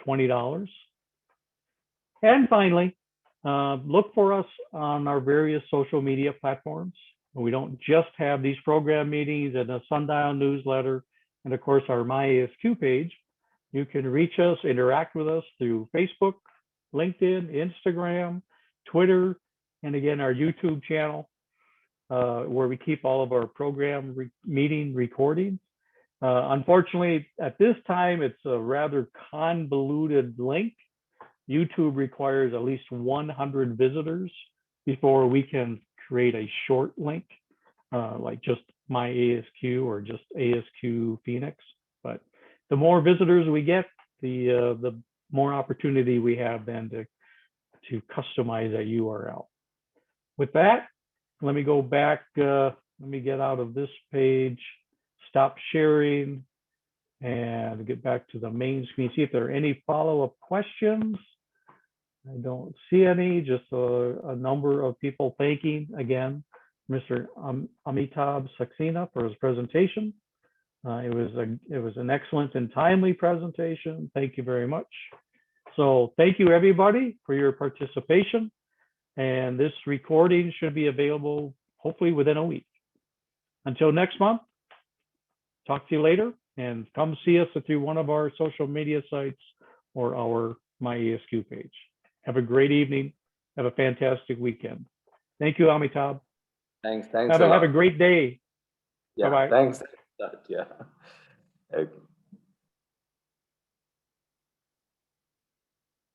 $20. And finally, look for us on our various social media platforms. We don't just have these program meetings and a Sundial newsletter, and of course our My ASQ page. You can reach us, interact with us through Facebook, LinkedIn, Instagram, Twitter, and again, our YouTube channel, where we keep all of our program meeting recordings. Unfortunately, at this time, it's a rather convoluted link. YouTube requires at least 100 visitors before we can create a short link, like just My ASQ or just ASQ Phoenix. But the more visitors we get, the more opportunity we have then to customize a URL. With that, let me go back. Let me get out of this page, stop sharing, and get back to the main screen. See if there are any follow-up questions. I don't see any, just a number of people thanking, again, Mr. Amitabh Saxena for his presentation. It was an excellent and timely presentation. Thank you very much. So thank you, everybody, for your participation. And this recording should be available hopefully within a week. Until next month, talk to you later, and come see us through one of our social media sites or our My ASQ page. Have a great evening. Have a fantastic weekend. Thank you, Amitabh.
Thanks.
Have a great day.
Yeah.
Bye-bye.
Thanks. Yeah. Okay.